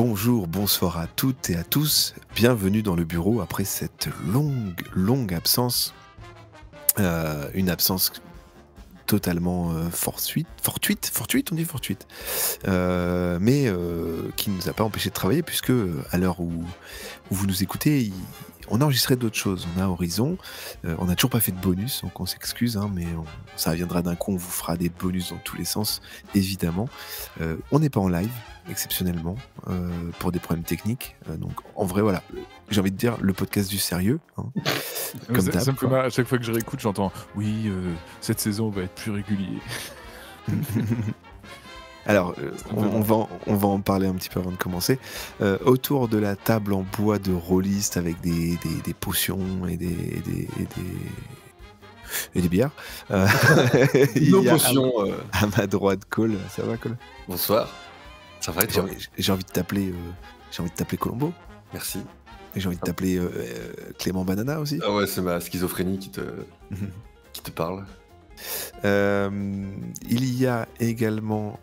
Bonjour, bonsoir à toutes et à tous. Bienvenue dans le bureau après cette longue absence. Une absence totalement fortuite, on dit fortuite. Mais qui ne nous a pas empêché de travailler puisque à l'heure où vous nous écoutez, on a enregistré d'autres choses. On a Horizon, on n'a toujours pas fait de bonus, donc on s'excuse, hein, mais ça viendra d'un coup, on vous fera des bonus dans tous les sens, évidemment. On n'est pas en live, exceptionnellement, pour des problèmes techniques. Donc en vrai, voilà, j'ai envie de dire le podcast du sérieux. Hein, comme ça d'hab, me fait mal, à chaque fois que je réécoute, j'entends « Oui, cette saison va être plus régulier. » Alors, on va en parler un petit peu avant de commencer. Autour de la table en bois de rôliste avec des potions et des bières. Il Nos y a potions. à ma droite Cole. Ça va, Cole? Bonsoir. Ça va et toi? J'ai envie de t'appeler Colombo. Merci. Et j'ai envie de t'appeler Clément Banana aussi. Ah ouais, c'est ma schizophrénie qui te parle. Il y a également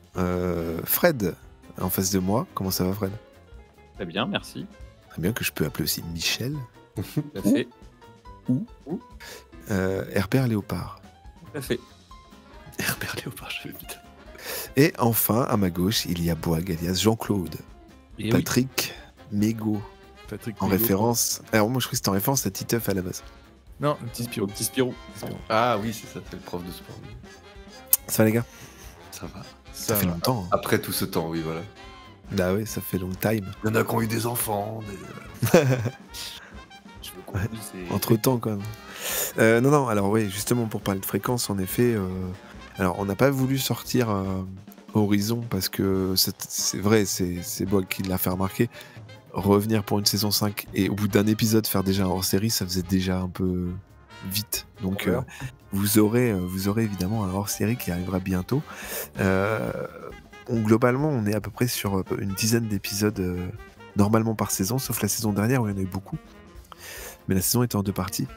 Fred en face de moi. Comment ça va, Fred? Très bien, merci. Très bien, que je peux appeler aussi Michel. Tout à fait. Herbert Léopard. Tout à fait. Herbert Léopard, je vais vite. Et enfin, à ma gauche, il y a Boag alias Jean-Claude. Et Patrick Mégo. Patrick En Migaud. référence. Alors, moi, je crois que c'était en référence à Titeuf à la base. Non, le petit Spirou. Petit Spirou. Ah oui, c'est ça, c'est le prof de sport. Ça va, les gars? Ça va. Ça fait longtemps. Hein. Après tout ce temps, oui, voilà. Bah oui, ça fait long time. Il y en a qui ont eu des enfants. Je veux qu'on dise, c'est- Entre-temps, quand même. Non, alors oui, justement, pour parler de fréquence, en effet, alors on n'a pas voulu sortir Horizon parce que c'est vrai, c'est Boag qui l'a fait remarquer. Revenir pour une saison 5 et au bout d'un épisode faire déjà un hors-série, ça faisait déjà un peu vite. Donc vous aurez évidemment un hors-série qui arrivera bientôt. Globalement, on est à peu près sur une dizaine d'épisodes normalement par saison, sauf la saison dernière où il y en a eu beaucoup. Mais la saison était en 2 parties.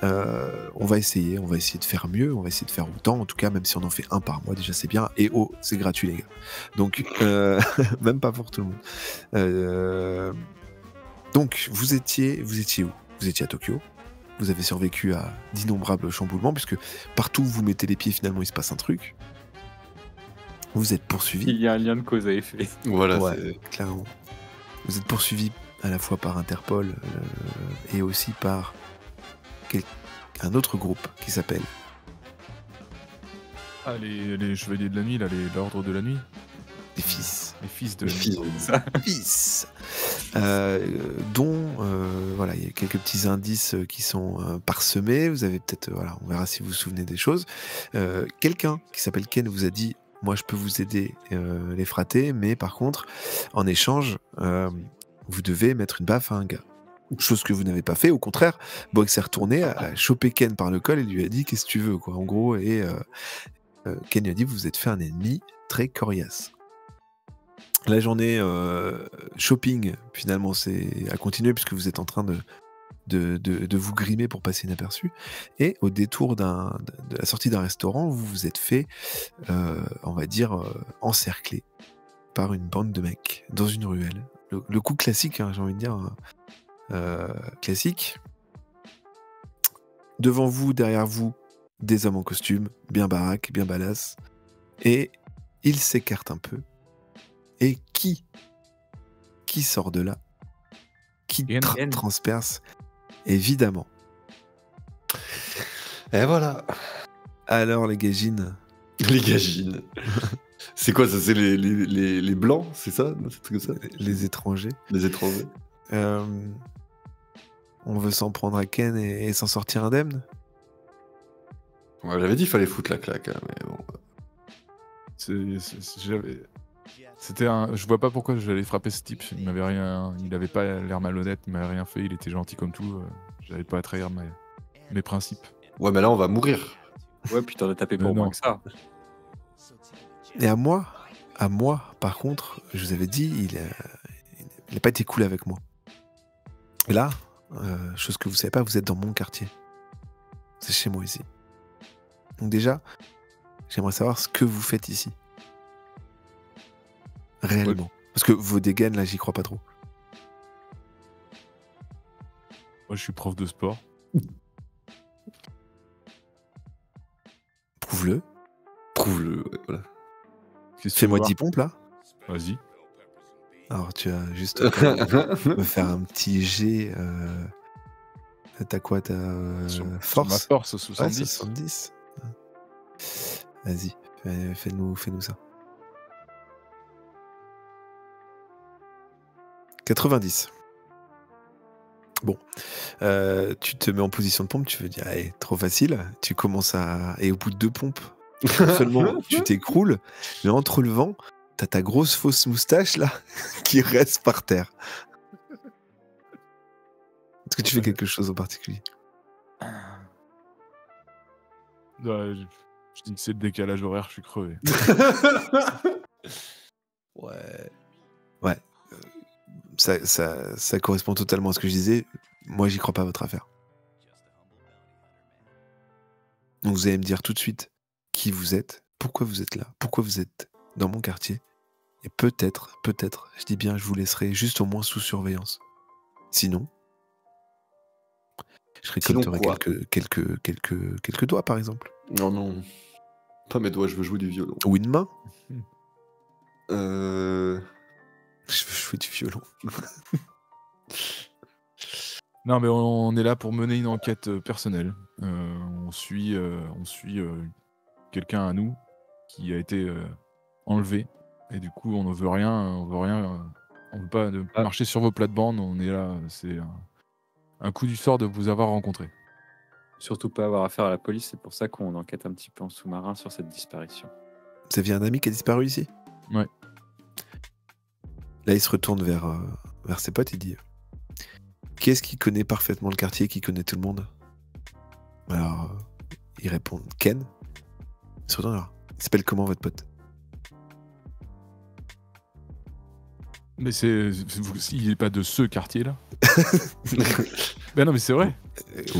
On va essayer de faire mieux, on va essayer de faire autant, en tout cas, même si on en fait un par mois, déjà c'est bien. Et c'est gratuit, les gars. Donc, même pas pour tout le monde. Donc, vous étiez où? Vous étiez à Tokyo. Vous avez survécu à d'innombrables chamboulements, puisque partout où vous mettez les pieds, finalement, il se passe un truc. Vous êtes poursuivi. Il y a un lien de cause à effet. Voilà, Ouais, clairement. Vous êtes poursuivi à la fois par Interpol et aussi par un autre groupe qui s'appelle Ah, les Chevaliers de la Nuit, là, l'Ordre de la Nuit. les Fils. Les Fils de Les la Fils. Nuit. Ça. Fils, dont voilà, il y a quelques petits indices qui sont parsemés. Vous avez peut-être, voilà, on verra si vous vous souvenez des choses. Quelqu'un qui s'appelle Ken vous a dit, moi je peux vous aider les fratés, mais par contre, en échange, vous devez mettre une baffe à un gars. Chose que vous n'avez pas fait. Au contraire, Boag s'est retourné, a chopé Ken par le col et lui a dit qu'est-ce que tu veux, quoi, en gros. Et Ken lui a dit vous vous êtes fait un ennemi très coriace. La journée shopping, finalement, c'est à continuer puisque vous êtes en train de vous grimer pour passer inaperçu. Et au détour de la sortie d'un restaurant, vous vous êtes fait, on va dire, encercler par une bande de mecs dans une ruelle. Le coup classique, hein, j'ai envie de dire, classique. Devant vous, derrière vous, des hommes en costume, bien baraques, bien badass. Et ils s'écartent un peu. Et qui sort de là? Qui Ken. transperce? Évidemment. Et voilà. Alors les gagines. Les gagines. C'est quoi ça? C'est les blancs, c'est ça? C'est comme ça? Les étrangers. Les étrangers. On veut s'en prendre à Ken et s'en sortir indemne? Ouais, j'avais dit qu'il fallait foutre la claque, hein, mais bon. C'était un. Je vois pas pourquoi j'allais frapper ce type. Il m'avait rien. Il avait pas l'air malhonnête. Il m'avait rien fait. Il était gentil comme tout. J'allais pas trahir mes principes. Ouais, mais là, on va mourir. Ouais, puis t'en as tapé Mais pour non. moins que ça. Et à moi, par contre, je vous avais dit, il n'a pas été cool avec moi. Et là, chose que vous savez pas, vous êtes dans mon quartier. C'est chez moi ici. Donc déjà, j'aimerais savoir ce que vous faites ici. Réellement. Parce que vos dégaines, là, j'y crois pas trop. Moi, je suis prof de sport. Prouve-le. Prouve-le, ouais, voilà. Qu'est-ce que tu Fais-moi veux 10 pompes, là. voir Vas-y. Alors, tu as juste me faire un petit jet. T'as quoi? T'as Sur ma force? force, Ouais, 70. 70. Vas-y, fais-nous ça. 90. Bon, tu te mets en position de pompe, tu veux dire, allez, trop facile. Tu commences à... Et au bout de 2 pompes, non seulement tu t'écroules, mais en te relevant, t'as ta grosse fausse moustache, là, qui reste par terre. Est-ce que tu fais quelque chose en particulier? Ouais, je dis que c'est le décalage horaire, je suis crevé. Ouais. Ouais. Ça correspond totalement à ce que je disais. Moi, j'y crois pas à votre affaire. Donc, vous allez me dire tout de suite qui vous êtes, pourquoi vous êtes là, pourquoi vous êtes dans mon quartier. Et peut-être, je dis bien, je vous laisserai juste au moins sous surveillance. Sinon, je récolterai quoi quelques doigts, par exemple. Non, non. Pas mes doigts, je veux jouer du violon. Ou une main. Euh... Je veux jouer du violon. Non, mais on est là pour mener une enquête personnelle. On suit quelqu'un à nous qui a été enlevé. Et du coup, on ne veut rien. On veut pas marcher sur vos plates-bandes. On est là. C'est un coup du sort de vous avoir rencontré. Surtout pas avoir affaire à la police, c'est pour ça qu'on enquête un petit peu en sous-marin sur cette disparition. Vous aviez un ami qui a disparu ici? Ouais. Là, il se retourne vers ses potes, il dit: qui est-ce qui connaît parfaitement le quartier, qui connaît tout le monde? Alors, ils répondent: Ken. Il se retourne alors: il s'appelle comment votre pote? Mais il n'est pas de ce quartier-là. Ben non, mais c'est vrai.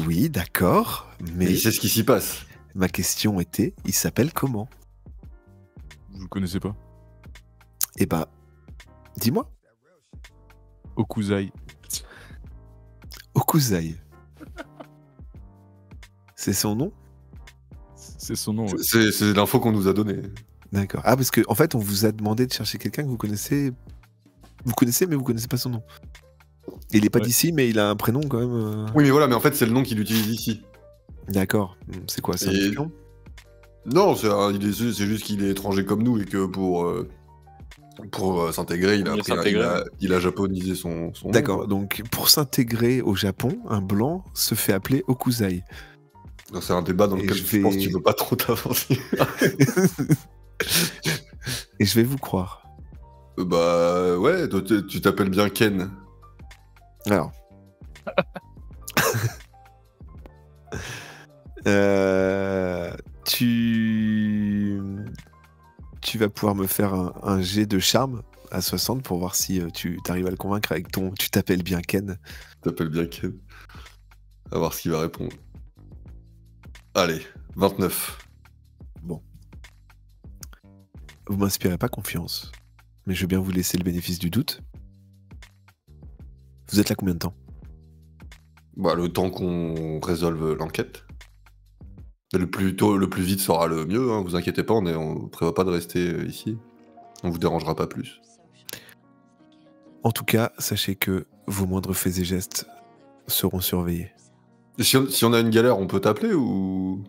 Oui, d'accord, mais c'est ce qui s'y passe. ma question était: il s'appelle comment? Vous le connaissez pas. Eh ben, dis-moi. Okuzai. Okuzai. C'est son nom? C'est son nom. Ouais. C'est l'info qu'on nous a donnée. D'accord. Ah, parce qu'en fait, on vous a demandé de chercher quelqu'un que vous connaissez. Vous connaissez, mais vous connaissez pas son nom. Il est pas d'ici, mais il a un prénom quand même. Oui, mais voilà, mais en fait, c'est le nom qu'il utilise ici. D'accord. C'est quoi? C'est un espion? Non, c'est juste qu'il est étranger comme nous et que pour s'intégrer, il a japonisé son nom. D'accord. Donc, pour s'intégrer au Japon, un blanc se fait appeler Okuzai. Donc, c'est un débat dans lequel je pense que tu veux pas trop t'avancer. Et je vais vous croire. Bah ouais, toi, tu t'appelles bien Ken. Alors. Tu vas pouvoir me faire un jet de charme à 60 pour voir si tu arrives à le convaincre avec ton tu t'appelles bien Ken. Tu t'appelles bien Ken. À voir ce qu'il va répondre. Allez, 29. Bon. Vous m'inspirez pas confiance, mais je veux bien vous laisser le bénéfice du doute. Vous êtes là combien de temps? Bah, le temps qu'on résolve l'enquête. Le plus vite sera le mieux, hein, vous inquiétez pas, on prévoit pas de rester ici. On vous dérangera pas plus. En tout cas, sachez que vos moindres faits et gestes seront surveillés. Et si on a une galère, on peut t'appeler ou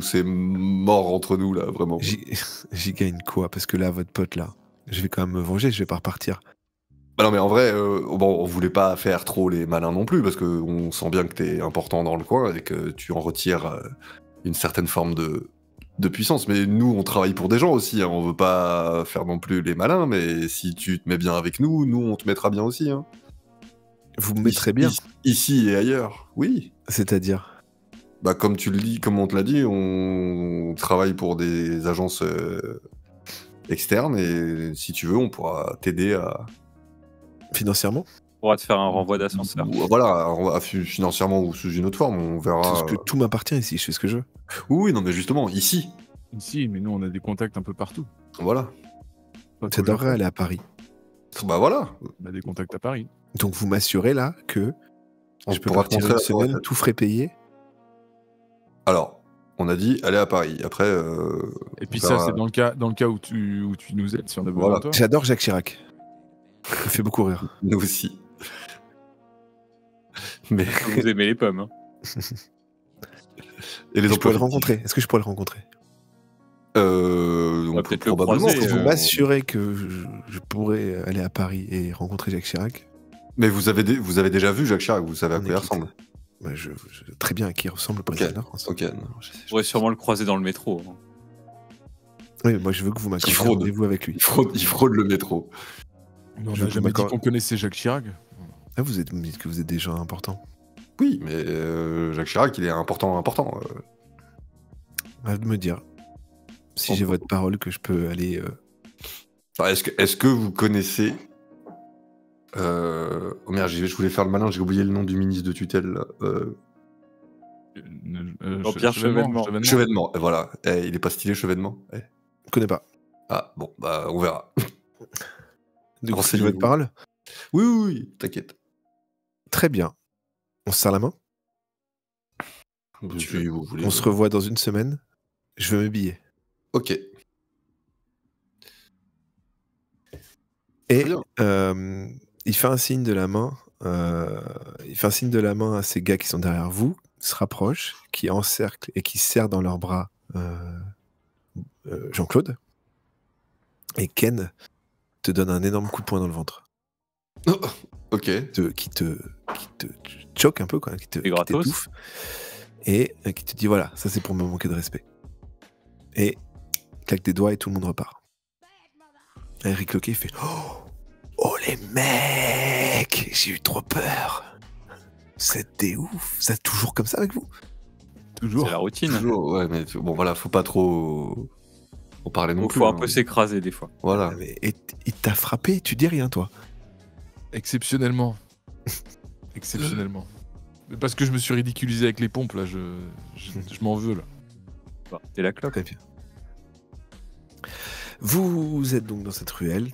c'est mort entre nous là, vraiment? J'y gagne quoi? Parce que là, votre pote là, je vais quand même me venger, je vais pas repartir. Bah non mais en vrai, bon, on voulait pas faire trop les malins non plus, parce qu'on sent bien que t'es important dans le coin et que tu en retires une certaine forme de puissance. Mais nous, on travaille pour des gens aussi, hein. On veut pas faire non plus les malins, mais si tu te mets bien avec nous, on te mettra bien aussi. Hein. Vous me mettrez bien? Ici et ailleurs, oui. C'est-à-dire? Bah comme tu le dis, comme on te l'a dit, on travaille pour des agences externes, et si tu veux, on pourra t'aider à... Financièrement? On pourra te faire un renvoi d'ascenseur. Voilà, financièrement ou sous une autre forme, on verra. Parce que tout m'appartient ici, je fais ce que je veux. Oui, non, mais justement, ici. Ici, mais nous, on a des contacts un peu partout. Voilà. Pas Ça devrait aller à Paris. Bah voilà. On a des contacts à Paris. Donc vous m'assurez là que On je peux pourra partir te montrer une la tour semaine, Eiffel. tout frais payé. Alors, on a dit aller à Paris. Après, Et puis on verra. ça, c'est dans le cas où tu nous aides si on a besoin Voilà. de toi. J'adore Jacques Chirac. Il me fait beaucoup rire. Nous aussi. Mais Vous aimez les pommes. Hein. et les Je pourrais le emplois rencontrer. Est-ce que je pourrais le rencontrer? On va peut peut-être le probablement. croiser, Vous m'assurez que je pourrais aller à Paris et rencontrer Jacques Chirac? Mais vous avez déjà vu Jacques Chirac, vous savez à On quoi il est quitte. ressemble. Bah, très bien à qui ressemble le président de la France. Ok. Non, je Je pourrais sûrement le croiser dans le métro. Hein. Oui, mais moi je veux que vous m'accordiez un fraude. rendez-vous avec lui. Il fraude le métro. Mais on Je n'a veux jamais dit m'accorder- qu'on connaissait Jacques Chirac. Ah, vous me dites que vous êtes des gens importants. Oui, mais Jacques Chirac, il est important. À vous de me dire si On j'ai peut- votre parole que je peux aller. Enfin, est-ce que vous connaissez... Oh merde, je voulais faire le malin, j'ai oublié le nom du ministre de tutelle. Là. Jean-Pierre Chevènement. Chevènement, voilà. Il est pas stylé, Chevènement. Je connais pas. Ah, bon, bah on verra. Du coup, c'est Renseignez-vous. votre parole? Oui, t'inquiète. Très bien. On se serre la main. Si vous voulez. On se revoit dans une semaine. Je veux mes billets. Ok. Et Très bien. il fait un signe de la main. Il fait un signe de la main à ces gars qui sont derrière vous, se rapprochent, qui encerclent et qui serrent dans leurs bras Jean-Claude. Et Ken te donne un énorme coup de poing dans le ventre. Ok. Qui te choque un peu, quoi, qui gratos. t'étouffe. Et qui te dit voilà, ça c'est pour me manquer de respect. Et claque des doigts et tout le monde repart. Et Eric Loquet fait oh les mecs, j'ai eu trop peur. C'était ouf. C'est toujours comme ça avec vous? Toujours. C'est la routine. Toujours, ouais, mais bon, voilà, faut pas trop en parler non Il plus. faut un hein. peu s'écraser des fois. Voilà. Et il t'a frappé, tu dis rien toi? Exceptionnellement. Exceptionnellement. Mais parce que je me suis ridiculisé avec les pompes, là, je m'en veux, là. Bah, t'es la clope. Très bien. Vous êtes donc dans cette ruelle,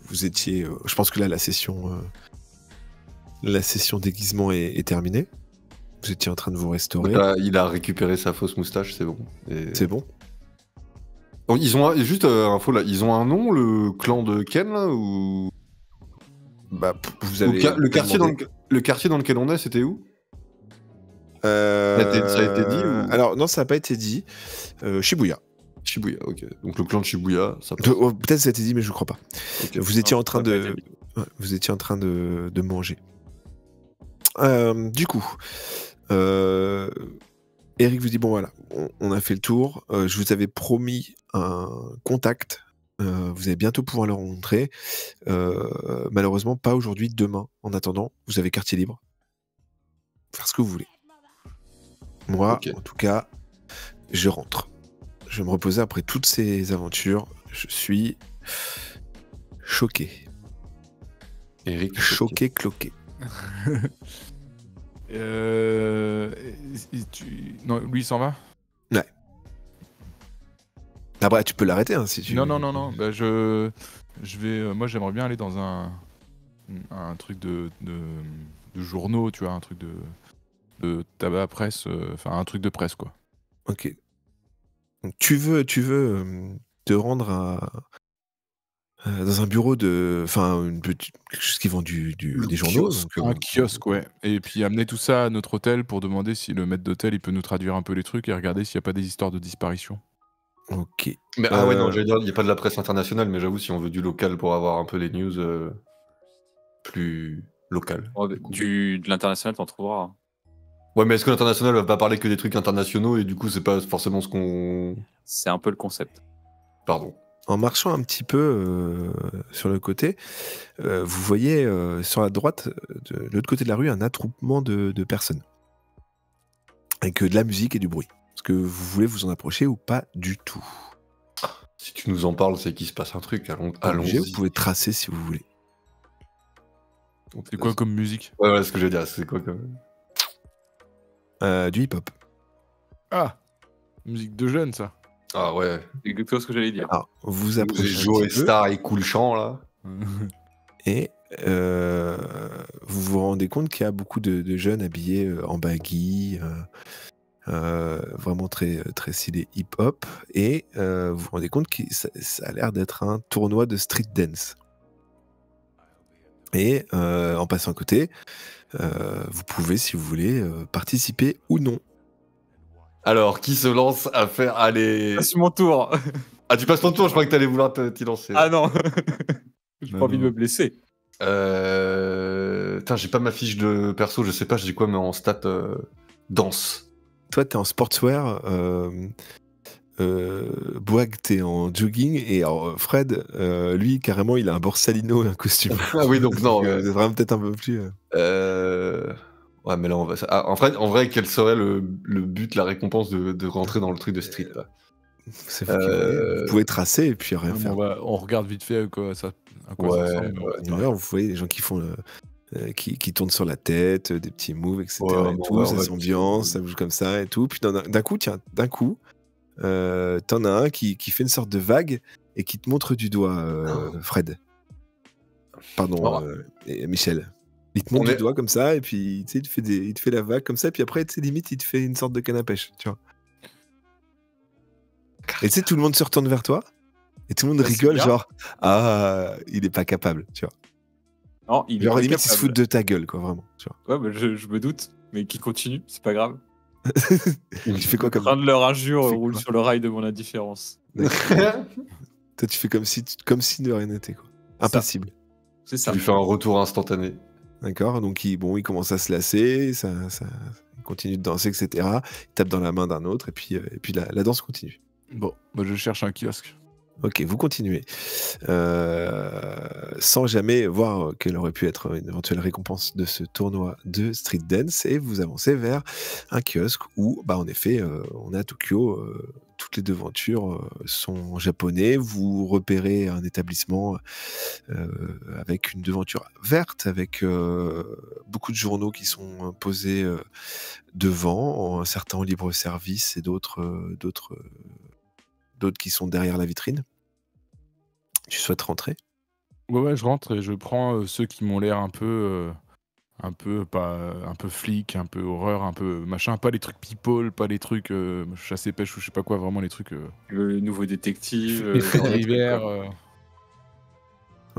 vous étiez... je pense que là, la session déguisement est terminée. Vous étiez en train de vous restaurer. Il a récupéré sa fausse moustache, c'est bon. C'est bon? Oh, ils ont juste info là, ils ont un nom, le clan de Ken là ou Bah, vous avez... le quartier dans lequel on est, c'était où? Ça a été dit ou... Alors, non, ça n'a pas été dit. Shibuya. Shibuya, ok. Donc le clan de Shibuya, ça passe. Peut-être ça a été dit, mais je ne crois pas. Ok. Vous étiez Non, en train ça a pas été dit. vous étiez en train de manger. Du coup, Eric vous dit bon voilà, on a fait le tour. Je vous avais promis un contact. Vous allez bientôt pouvoir le rencontrer. Malheureusement, pas aujourd'hui, demain. En attendant, vous avez quartier libre. Faire ce que vous voulez. Moi, Ok. en tout cas, je rentre. Je vais me reposer après toutes ces aventures. Je suis choqué. Eric, Choqué, cloqué. Non, lui, il s'en va? Après, tu peux l'arrêter hein, si tu... Non. Bah, je vais... moi, j'aimerais bien aller dans un truc de journaux, tu vois, un truc de tabac presse, enfin un truc de presse, quoi. Ok. Donc, tu veux te rendre dans un bureau de... Enfin, quelque chose qui vend des journaux. kiosque. Donc, Un kiosque, ouais. Et puis amener tout ça à notre hôtel pour demander si le maître d'hôtel il peut nous traduire un peu les trucs et regarder s'il n'y a pas des histoires de disparition. Ok. Mais ah ouais non, j'allais dire il n'y a pas de la presse internationale, mais j'avoue si on veut du local pour avoir un peu les news plus locales. Oh, de l'international, t'en trouveras. Ouais, mais est-ce que l'international va pas parler que des trucs internationaux et du coup c'est pas forcément ce qu'on... C'est un peu le concept. Pardon. En marchant un petit peu sur le côté, vous voyez sur la droite, de l'autre côté de la rue, un attroupement de personnes. Avec de la musique et du bruit. Est-ce que vous voulez vous en approcher ou pas du tout? Si tu nous en parles, c'est qu'il se passe un truc. Allons-y. Allons-y. Vous pouvez tracer si vous voulez. C'est quoi comme musique? Ouais, ce que je veux dire, c'est quoi comme... Du hip-hop. Ah! Musique de jeune, ça. Ah ouais. C'est exactement ce que j'allais dire. Alors, vous J'ai approchez un Joe et petit peu Star et Cool Champ là. et vous vous rendez compte qu'il y a beaucoup de jeunes habillés en baggy, vraiment très, très stylé hip-hop et vous vous rendez compte que ça a l'air d'être un tournoi de street dance. Et en passant à côté, vous pouvez, si vous voulez, participer ou non. Alors, qui se lance à faire. Allez. C'est mon tour. Ah, tu passes ton tour, je crois que t'allais vouloir t'y lancer. Ah non. J'ai Non, pas envie de non. me blesser. Putain, j'ai pas ma fiche de perso, je sais pas, je dis quoi, mais en stat danse. Toi, t'es en sportswear, Boag, t'es en jogging et alors, Fred, lui, carrément, il a un Borsalino et un costume. Ah oui, donc non. Vous êtes vraiment peut-être un peu plus... Ouais, mais là, on va. Ah, en vrai, quel serait le but, la récompense de rentrer dans le truc de street là? C'est vous qui voyez. Vous pouvez tracer et puis rien Non, mais faire. on regarde vite fait à quoi ça Ouais, ressemble. ouais. D'ailleurs, vous voyez des gens qui font qui tournent sur la tête, des petits moves, etc. Ouais, et bon, tout, ouais, on ça va s'ambiance, petit- ça bouge comme ça et tout. Puis d'un coup, t'en as un qui fait une sorte de vague et qui te montre du doigt, Fred. Pardon, Oh. Michel. Il te On montre est- du doigt comme ça et puis tu sais, il te fait la vague comme ça. Et puis après, tu sais, limite, il te fait une sorte de canne à pêche, tu vois. Et tu sais, tout le monde se retourne vers toi et tout le monde Bah, c'est rigole, bien. genre, ah, il est pas capable, tu vois. Non, il est Genre, pas limite, ils se capable. foutent de ta gueule, quoi, vraiment, tu vois. Ouais, bah, je me doute, mais qui continue, c'est pas grave. Tu fais quoi Le comme... train de leur injure Tu fais roule quoi sur le rail de mon indifférence. Toi, tu fais comme si de rien n'était, quoi. Impassible. C'est Tu ça. lui fais un retour instantané. D'accord. Donc, il commence à se lasser, il continue de danser, etc. Il tape dans la main d'un autre, et puis la danse continue. Bon, bah, je cherche un kiosque. Ok, vous continuez. Sans jamais voir quelle aurait pu être une éventuelle récompense de ce tournoi de street dance, et vous avancez vers un kiosque où, bah, en effet, on est à Tokyo. Toutes les devantures sont en japonais. Vous repérez un établissement avec une devanture verte, avec beaucoup de journaux qui sont posés devant, certains en libre service et d'autres qui sont derrière la vitrine. Tu souhaites rentrer? Ouais, je rentre et je prends ceux qui m'ont l'air un peu flic, un peu horreur, un peu machin, pas les trucs people, pas les trucs chasse et pêche ou je sais pas quoi, vraiment les trucs Le nouveau détective. les genre faits de trucs, divers. quoi.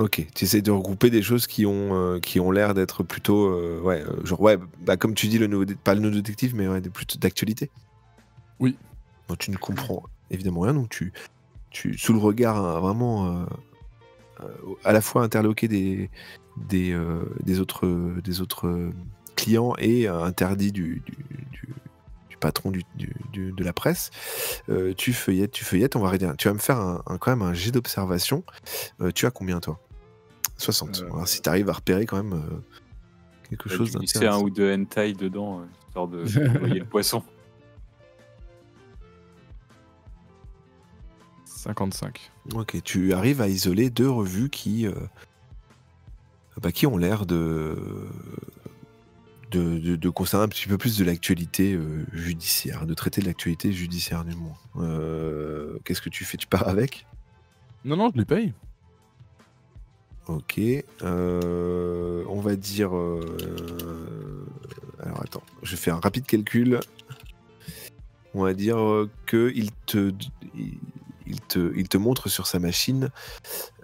Ok, tu essayes de regrouper des choses qui ont l'air d'être plutôt, genre, ouais, bah, comme tu dis, pas le nouveau détective, mais ouais, plutôt d'actualité. Oui. Donc, tu ne comprends évidemment rien, donc tu sous le regard hein, vraiment à la fois interloqué des autres clients et interdit du patron de la presse, tu feuillettes, on va regarder. Tu vas me faire quand même un jet d'observation. Tu as combien, toi? 60. Alors, si tu arrives à repérer quand même quelque chose Tu glisser un d'intéressant. ou deux hentai dedans, histoire de noyer le poisson. 55. Ok, tu arrives à isoler 2 revues qui ont l'air de concerner un petit peu plus de l'actualité judiciaire, de traiter de l'actualité judiciaire du moins. Qu'est-ce que tu fais? Tu pars avec? Non, je les paye. Ok. On va dire... alors attends, je fais un rapide calcul. On va dire qu'il te montre sur sa machine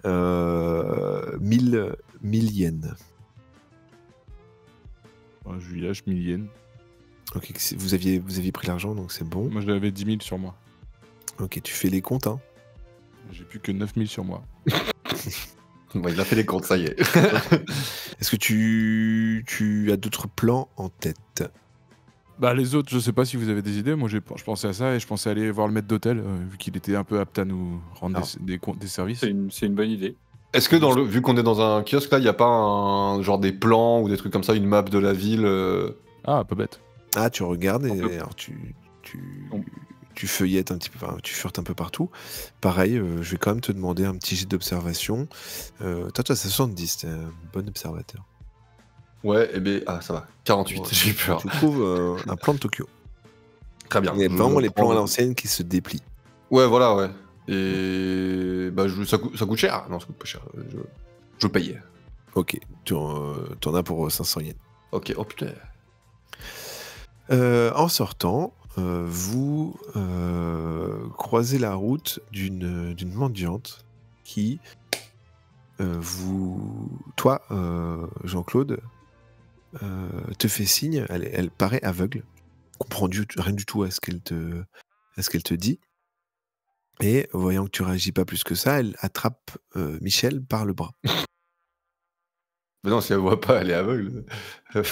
1000 yens. Je lui lâche 1000 yens. Ok, vous aviez pris l'argent, donc c'est bon. Moi j'avais 10 000 sur moi. Ok, tu fais les comptes, hein. J'ai plus que 9 000 sur moi. Bon, il a fait les comptes, ça y est. Est-ce que tu as d'autres plans en tête? Bah les autres, je sais pas si vous avez des idées. Moi je pensais à ça et je pensais aller voir le maître d'hôtel vu qu'il était un peu apte à nous rendre des services. C'est une bonne idée. Est-ce que vu qu'on est dans un kiosque là, il n'y a pas un genre des plans ou des trucs comme ça, une map de la ville Ah, pas bête. Ah, tu regardes et On peut- alors tu feuillettes un petit peu, enfin, tu furtes un peu partout. Pareil, je vais quand même te demander un petit jet d'observation. Toi, c'est 70, t'es un bon observateur. Ouais, et ben ça va. 48, Ouais. j'ai eu peur. Tu trouves un plan de Tokyo. Très bien. Il y a Je vraiment les plans à prends- l'ancienne qui se déplient. Ouais, voilà, ouais. Et bah, ça coûte cher. Non, ça coûte pas cher. Je paye. Ok, tu en as pour 500 yens. Ok, oh putain. En sortant, vous croisez la route d'une mendiante qui toi, Jean-Claude, te fait signe. Elle paraît aveugle, comprend rien du tout à ce qu'elle te dit. Et voyant que tu réagis pas plus que ça, elle attrape Michel par le bras. Mais non, si elle voit pas, elle est aveugle. Bah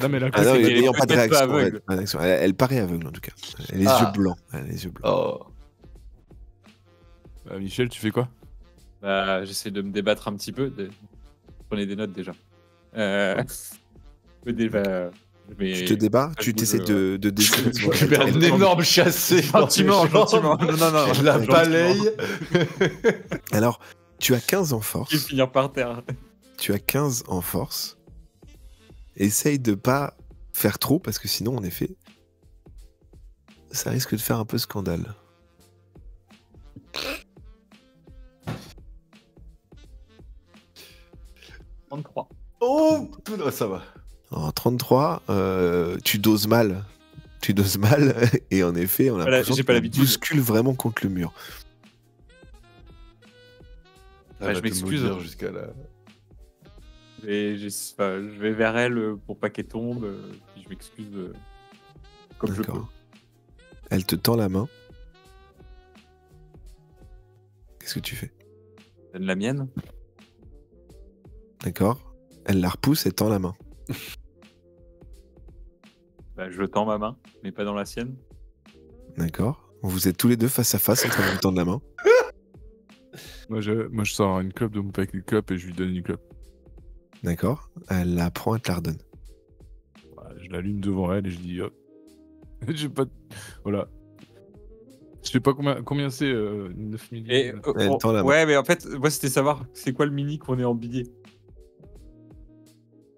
non, mais la Ah non, c'est qu'elle est n'ayant pas de peut-être pas réaction. aveugle. Elle paraît aveugle en tout cas. Elle a les yeux blancs. Elle a les yeux blancs. Oh. Michel, tu fais quoi? Bah, j'essaie de me débattre un petit peu. Prenez des notes déjà. Déjà, Tu te débats, tu t'essaies de décider. Je fais un énorme chassé. Gentiment. Non. Je la balaye. Alors, tu as 15 en Je vais force. finir par terre. Tu as 15 en force. Essaye de pas faire trop, parce que sinon, en effet, ça risque de faire un peu scandale. « 33. Oh, putain, ça va. En 33, tu doses mal. Tu doses mal, et en effet, on a Voilà, j'ai pas qu'on l'habitude. bouscule vraiment contre le mur. Elle va je te m'excuse. maudire jusqu'à là. Je vais vers elle pour pas qu'elle tombe. Puis je m'excuse comme je peux. D'accord. Elle te tend la main. Qu'est-ce que tu fais? Donne la mienne. D'accord. Elle la repousse et tend la main. Bah, je tends ma main, mais pas dans la sienne. D'accord. Vous êtes tous les deux face à face en train de vous tendre la main. Moi, je sors une clope de mon paquet de clopes et je lui donne une clope. D'accord. Elle la prend et te la redonne. Voilà, je l'allume devant elle et je dis hop. J'ai pas. Voilà. Je sais pas combien c'est 9 millions. Et, Elle tend la main. ouais, mais en fait, moi, c'était savoir c'est quoi le mini qu'on est en billet.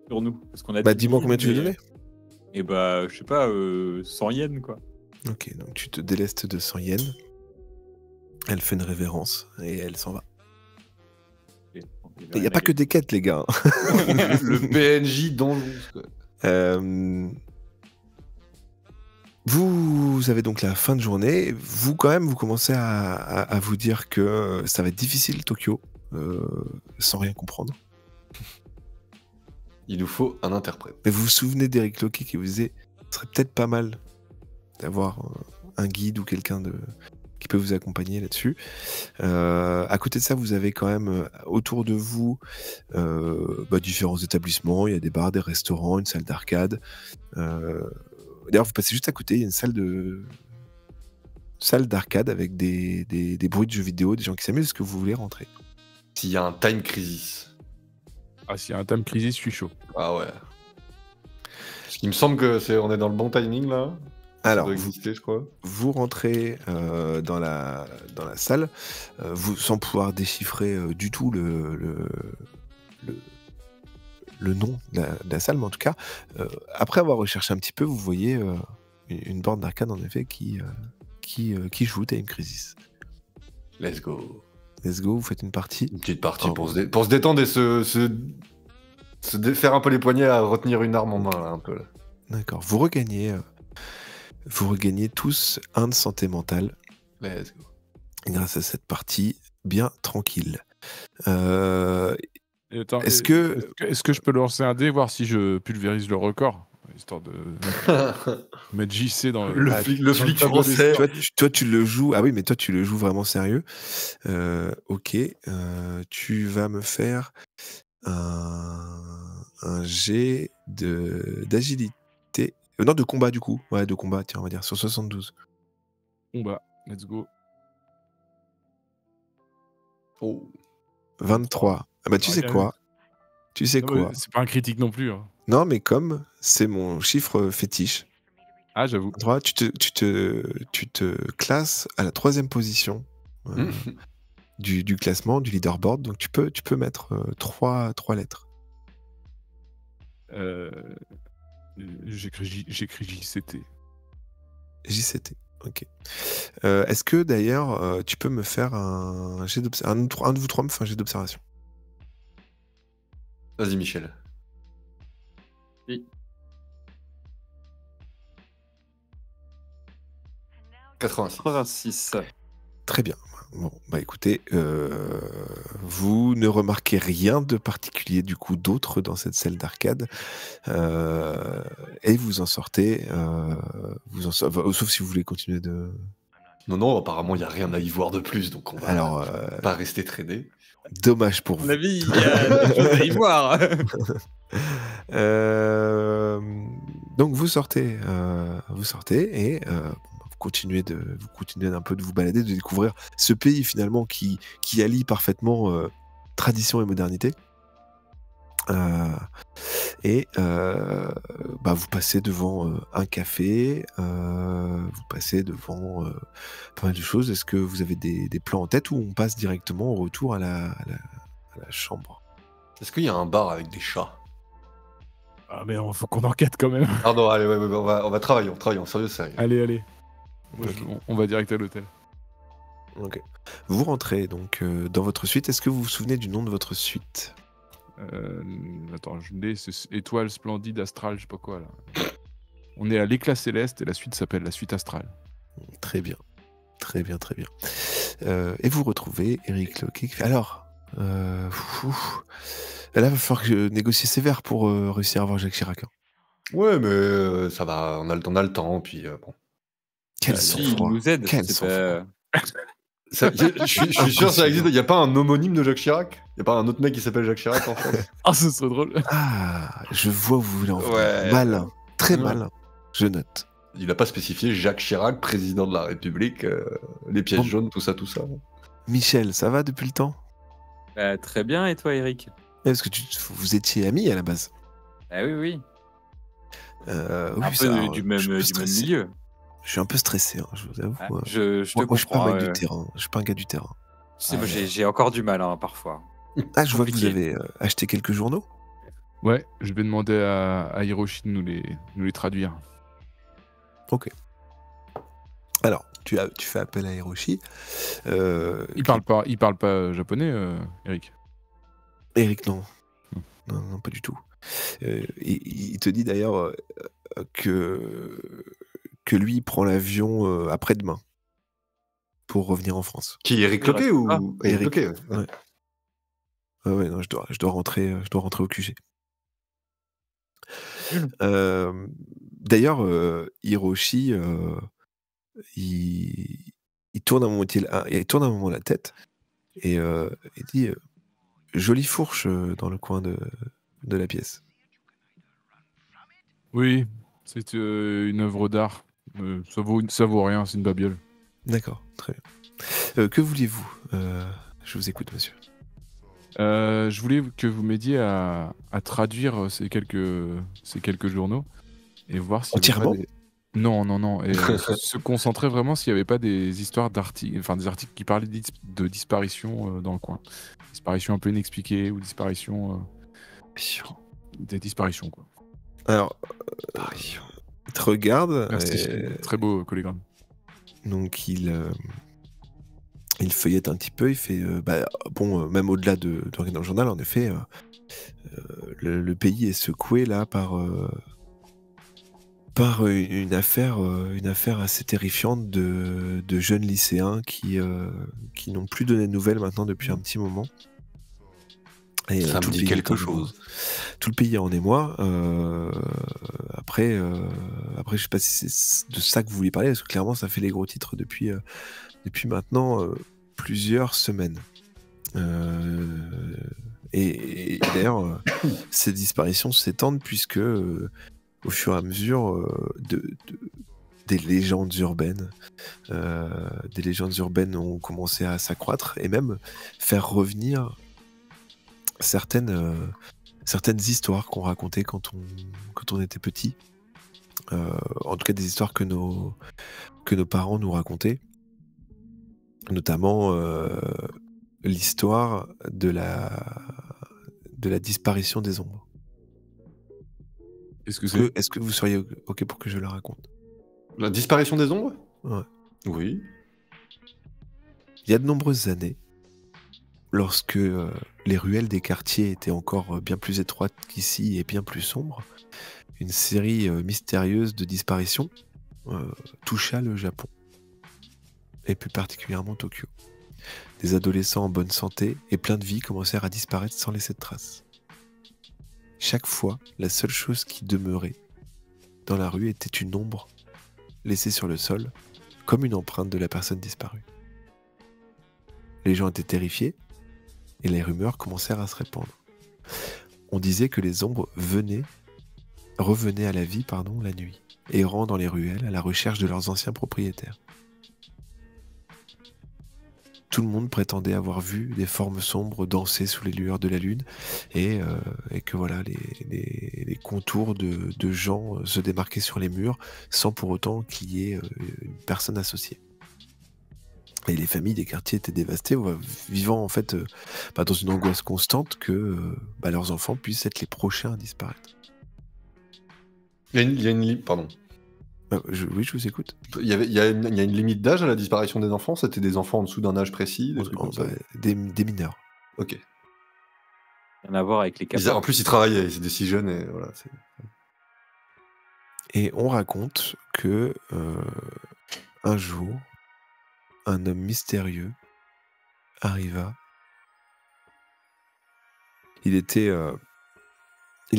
Sur nous. Parce qu'on a Bah, 10 dis-moi 000, combien tu lui mais- donnais. Et bah, je sais pas, 100 yens, quoi. Ok, donc tu te délestes de 100 yens. Elle fait une révérence et elle s'en va. Il n'y a pas que des quêtes, les gars. Le PNJ donjon. Vous avez donc la fin de journée. Vous, quand même, vous commencez à vous dire que ça va être difficile, Tokyo, sans rien comprendre. Il nous faut un interprète. Mais vous vous souvenez d'Eric Loki qui vous disait ce serait peut-être pas mal d'avoir un guide ou quelqu'un qui peut vous accompagner là-dessus. À côté de ça, vous avez quand même autour de vous différents établissements. Il y a des bars, des restaurants, une salle d'arcade. D'ailleurs, vous passez juste à côté, il y a une salle d'arcade avec des bruits de jeux vidéo, des gens qui s'amusent. Est-ce que vous voulez rentrer? S'il y a un time crisis. Ah, s'il y a un time crisis, je suis chaud. Ah ouais. Il me semble que on est dans le bon timing là. Alors, Ça doit exister, je crois. vous rentrez dans la salle, vous, sans pouvoir déchiffrer du tout le nom de la salle, mais en tout cas, après avoir recherché un petit peu, vous voyez une borne d'arcade en effet qui joue Time Crisis. Let's go. Let's go, vous faites une partie. Une petite partie Oh. pour se détendre et faire un peu les poignets à retenir une arme en main là, un peu là. D'accord. Vous regagnez tous un de santé mentale Let's go. grâce à cette partie bien tranquille. Et attends, Est-ce est-ce que je peux lancer un dé, voir si je pulvérise le record, histoire de mettre JC dans Le flic français. Toi, tu le joues. Ah oui, mais toi, tu le joues vraiment sérieux. Ok. Tu vas me faire un jet d'agilité. Non, de combat, du coup. Ouais, de combat, tiens, on va dire, sur 72. Bon bah, let's go. Oh. 23. Ah bah, tu sais quoi? Tu sais Non, quoi? mais c'est pas un critique non plus. Hein. Non, mais comme c'est mon chiffre fétiche, Ah, j'avoue. 23, tu te classes à la 3e position du classement, du leaderboard. Donc, tu peux mettre 3 lettres. J'écris JCT. JCT. Ok. Est-ce que d'ailleurs, tu peux me faire un jet d'observation, un de vous trois me fait un jet d'observation. Vas-y, Michel. Oui. 86. 86. Très bien. Bon, bah écoutez, vous ne remarquez rien de particulier du coup d'autre dans cette salle d'arcade, et vous en sortez, sauf si vous voulez continuer de. Non, apparemment, il n'y a rien à y voir de plus, donc on va Alors, pas rester traîné. dommage pour À mon vous. avis, il y a des choses à y voir. Euh, donc vous sortez et vous continuez un peu de vous balader, de découvrir ce pays finalement qui allie parfaitement tradition et modernité. Vous passez devant un café, vous passez devant pas mal de choses. Est-ce que vous avez des plans en tête ou on passe directement au retour à la chambre? Est-ce qu'il y a un bar avec des chats? Ah, mais faut qu'on enquête quand même. Pardon, allez, ouais, on va travailler, en sérieux, sérieux. Allez. Moi, Ok. on va direct à l'hôtel. Ok. Vous rentrez donc dans votre suite. Est-ce que vous vous souvenez du nom de votre suite? Attends, c'est étoile splendide astrale, je sais pas quoi là. On est à l'éclat céleste et la suite s'appelle la suite astrale. Très bien. Très bien. Et vous retrouvez Eric Loquet qui fait alors. Là, il va falloir que je négocie sévère pour réussir à voir Jacques Chirac. Hein. Ouais, mais ça va, on a le temps, puis bon. Quel Si, il sang-froid. nous aide. Quel C'est sang-froid. pas... Je suis sûr que ça existe. Il n'y a pas un homonyme de Jacques Chirac? Il n'y a pas un autre mec qui s'appelle Jacques Chirac en France? Ah, ce serait drôle. Ah, je vois où vous voulez en venir. Ouais. Malin. Très Ouais. malin. Je note. Il n'a pas spécifié Jacques Chirac, président de la République, les pièces Bon. jaunes, tout ça. Michel, ça va depuis le temps? Très bien, et toi, Eric? Parce que vous étiez amis à la base. Ah oui. Oui, Un peu du même stressé. milieu. Je suis un peu stressé, hein, je vous avoue. Ah, je te Moi, je suis pas un comprends. mec du terrain. Je suis pas un gars du terrain. Tu sais, moi, j'ai encore du mal, parfois. Ah, je vois que vous Compliqué. avez acheté quelques journaux. Ouais, je vais demander à Hiroshi de nous les traduire. Ok. Alors, tu fais appel à Hiroshi. Il parle pas japonais, Eric. Eric, non. Non, pas du tout. Il te dit d'ailleurs que lui il prend l'avion après-demain pour revenir en France. Qui, Eric Il Loquet reste ou pas. Eric Loquet? Ouais. Ouais, non, je dois rentrer au QG. D'ailleurs, Hiroshi, il tourne un moment la tête et il dit jolie fourche dans le coin de la pièce. Oui, c'est une œuvre d'art. Ça vaut rien, c'est une babiole. D'accord, très bien. Que vouliez-vous Je vous écoute, monsieur. Je voulais que vous m'aidiez à traduire ces quelques journaux et voir s'il y avait pas Entièrement des... Non. Et se concentrer vraiment s'il n'y avait pas des histoires d'articles, enfin des articles qui parlaient de disparitions dans le coin. Disparitions un peu inexpliquées ou des disparitions, quoi. Alors, il te regarde. Merci, très beau collégramme. Donc il feuillette un petit peu, il fait même au-delà de regarder dans le journal, en effet, le pays est secoué là par une affaire assez terrifiante de jeunes lycéens qui n'ont plus donné de nouvelles maintenant depuis un petit moment. Et, Ça me dit quelque chose. Tout le pays est en émoi. Après, je sais pas si c'est de ça que vous voulez parler, parce que clairement, ça fait les gros titres depuis maintenant plusieurs semaines. Et d'ailleurs, ces disparitions s'étendent puisque, au fur et à mesure des légendes urbaines ont commencé à s'accroître et même faire revenir certaines histoires qu'on racontait quand on était petit. En tout cas, des histoires que nos parents nous racontaient. Notamment l'histoire de la disparition des ombres. Est-ce que Est-ce que vous seriez OK pour que je la raconte? La disparition des ombres? Ouais. Oui. Il y a de nombreuses années, lorsque les ruelles des quartiers étaient encore bien plus étroites qu'ici et bien plus sombres, une série mystérieuse de disparitions toucha le Japon, et plus particulièrement Tokyo. Des adolescents en bonne santé et plein de vie commencèrent à disparaître sans laisser de traces. Chaque fois, la seule chose qui demeurait dans la rue était une ombre laissée sur le sol, comme une empreinte de la personne disparue. Les gens étaient terrifiés et les rumeurs commencèrent à se répandre. On disait que les ombres revenaient à la vie la nuit, errant dans les ruelles à la recherche de leurs anciens propriétaires. Tout le monde prétendait avoir vu des formes sombres danser sous les lueurs de la lune et que voilà, les contours de gens se démarquaient sur les murs sans pour autant qu'il y ait une personne associée. Et les familles des quartiers étaient dévastées, vivant en fait dans une angoisse constante que leurs enfants puissent être les prochains à disparaître. Il y a une limite, pardon. Oui, je vous écoute. Il y a une limite d'âge à la disparition des enfants? C'était des enfants en dessous d'un âge précis, des trucs comme ça? Des mineurs. Ok. Rien à voir avec les capables. En plus, ils travaillaient, c'est des si jeunes et voilà. Et on raconte que un jour, un homme mystérieux arriva. Il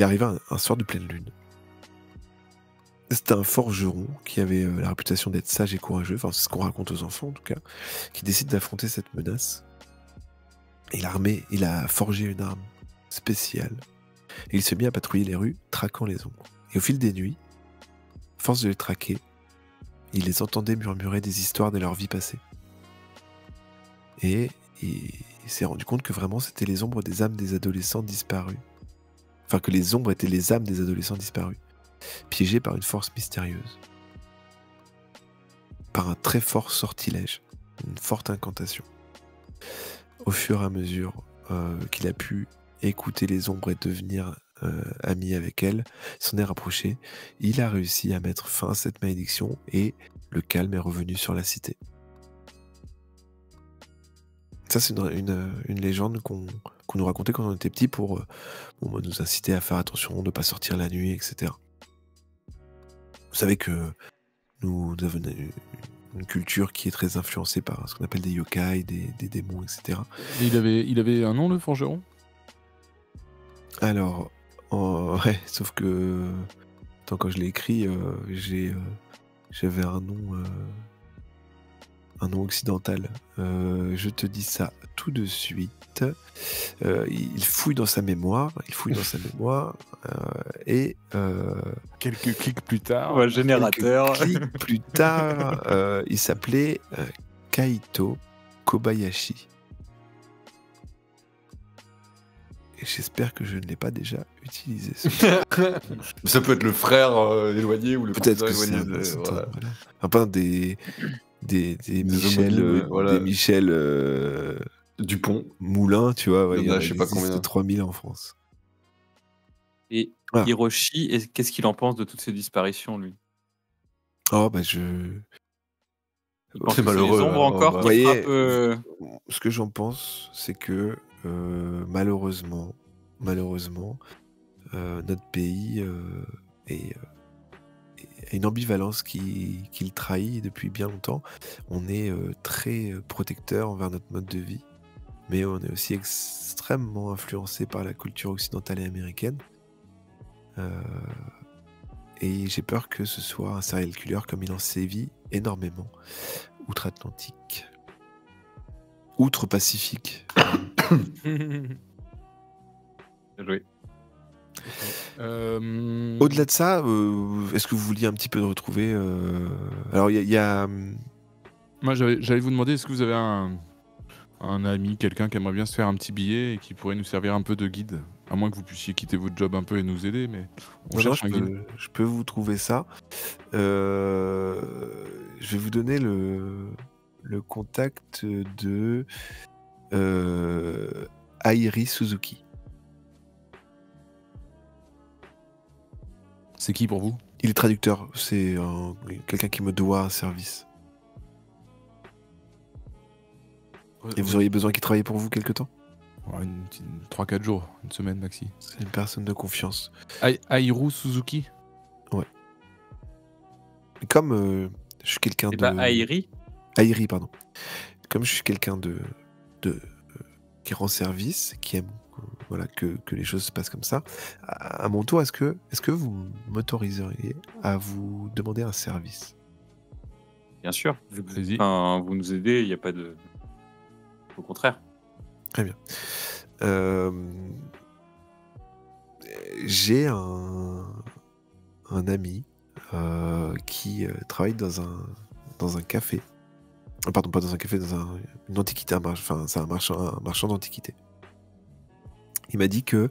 arriva un soir de pleine lune. C'était un forgeron qui avait la réputation d'être sage et courageux, enfin c'est ce qu'on raconte aux enfants en tout cas, qui décide d'affronter cette menace. Et il a forgé une arme spéciale. Et il se mit à patrouiller les rues, traquant les ombres. Et au fil des nuits, à force de les traquer, il les entendait murmurer des histoires de leur vie passée. Et il s'est rendu compte que vraiment c'était les ombres des âmes des adolescents disparus. Enfin que les ombres étaient les âmes des adolescents disparus, piégés par une force mystérieuse. Par un très fort sortilège, une forte incantation. Au fur et à mesure qu'il a pu écouter les ombres et devenir ami avec elles, s'en est rapproché, il a réussi à mettre fin à cette malédiction et le calme est revenu sur la cité. Ça, c'est une légende qu'on nous racontait quand on était petits pour nous inciter à faire attention, de ne pas sortir la nuit, etc. Vous savez que nous avons une culture qui est très influencée par ce qu'on appelle des yokai, des démons, etc. Et il avait un nom, le forgeron? Alors, ouais, sauf que quand je l'ai écrit, j'avais un nom occidental. Je te dis ça tout de suite. Il fouille dans sa mémoire, et Quelques clics plus tard. Ouais, générateur. quelques clics plus tard, il s'appelait Kaito Kobayashi. Et j'espère que je ne l'ai pas déjà utilisé. Ça peut être le frère éloigné ou le Peut-être que cousin c'est éloigné. voilà. Enfin, des Michel, homonymes, voilà. des Michel Dupont. Moulin, tu vois, Il y en a, je sais pas existe combien. 3000 en France. Et Ah. Hiroshi, qu'est-ce qu'il en pense de toutes ces disparitions, lui? Oh, Il pense C'est que c'est malheureux, les ombres hein, encore bah. qui Voyez, frappent. ce que j'en pense, c'est que malheureusement, notre pays a une ambivalence qui le trahit depuis bien longtemps. On est très protecteur envers notre mode de vie, mais on est aussi extrêmement influencé par la culture occidentale et américaine. Et j'ai peur que ce soit un serial killer comme il en sévit énormément outre-Atlantique. Outre-Pacifique. Bien joué. Au-delà de ça, est-ce que vous vouliez un petit peu retrouver Alors, il y a Moi, j'allais vous demander, est-ce que vous avez un ami, quelqu'un qui aimerait bien se faire un petit billet et qui pourrait nous servir un peu de guide? À moins que vous puissiez quitter votre job un peu et nous aider, mais on cherche un guide. je peux vous trouver ça. Je vais vous donner le contact de Airi Suzuki. C'est qui pour vous? Il est traducteur, c'est quelqu'un qui me doit un service. Et vous auriez besoin qu'il travaille pour vous quelque temps? 3-4 jours, une semaine maxi. C'est une personne de confiance. Airu Suzuki. Comme je suis quelqu'un Et de... bah, Airi, Airi, pardon. Comme je suis quelqu'un qui rend service, qui aime voilà, que les choses se passent comme ça, à mon tour, est-ce que vous m'autoriseriez à vous demander un service? bien sûr. Vas-y. Enfin, vous nous aidez, il n'y a pas de. Au contraire. Très bien. J'ai un ami qui travaille dans un café. Pardon, pas dans un café, dans une antiquité. Enfin, c'est un marchand d'antiquités. Il m'a dit que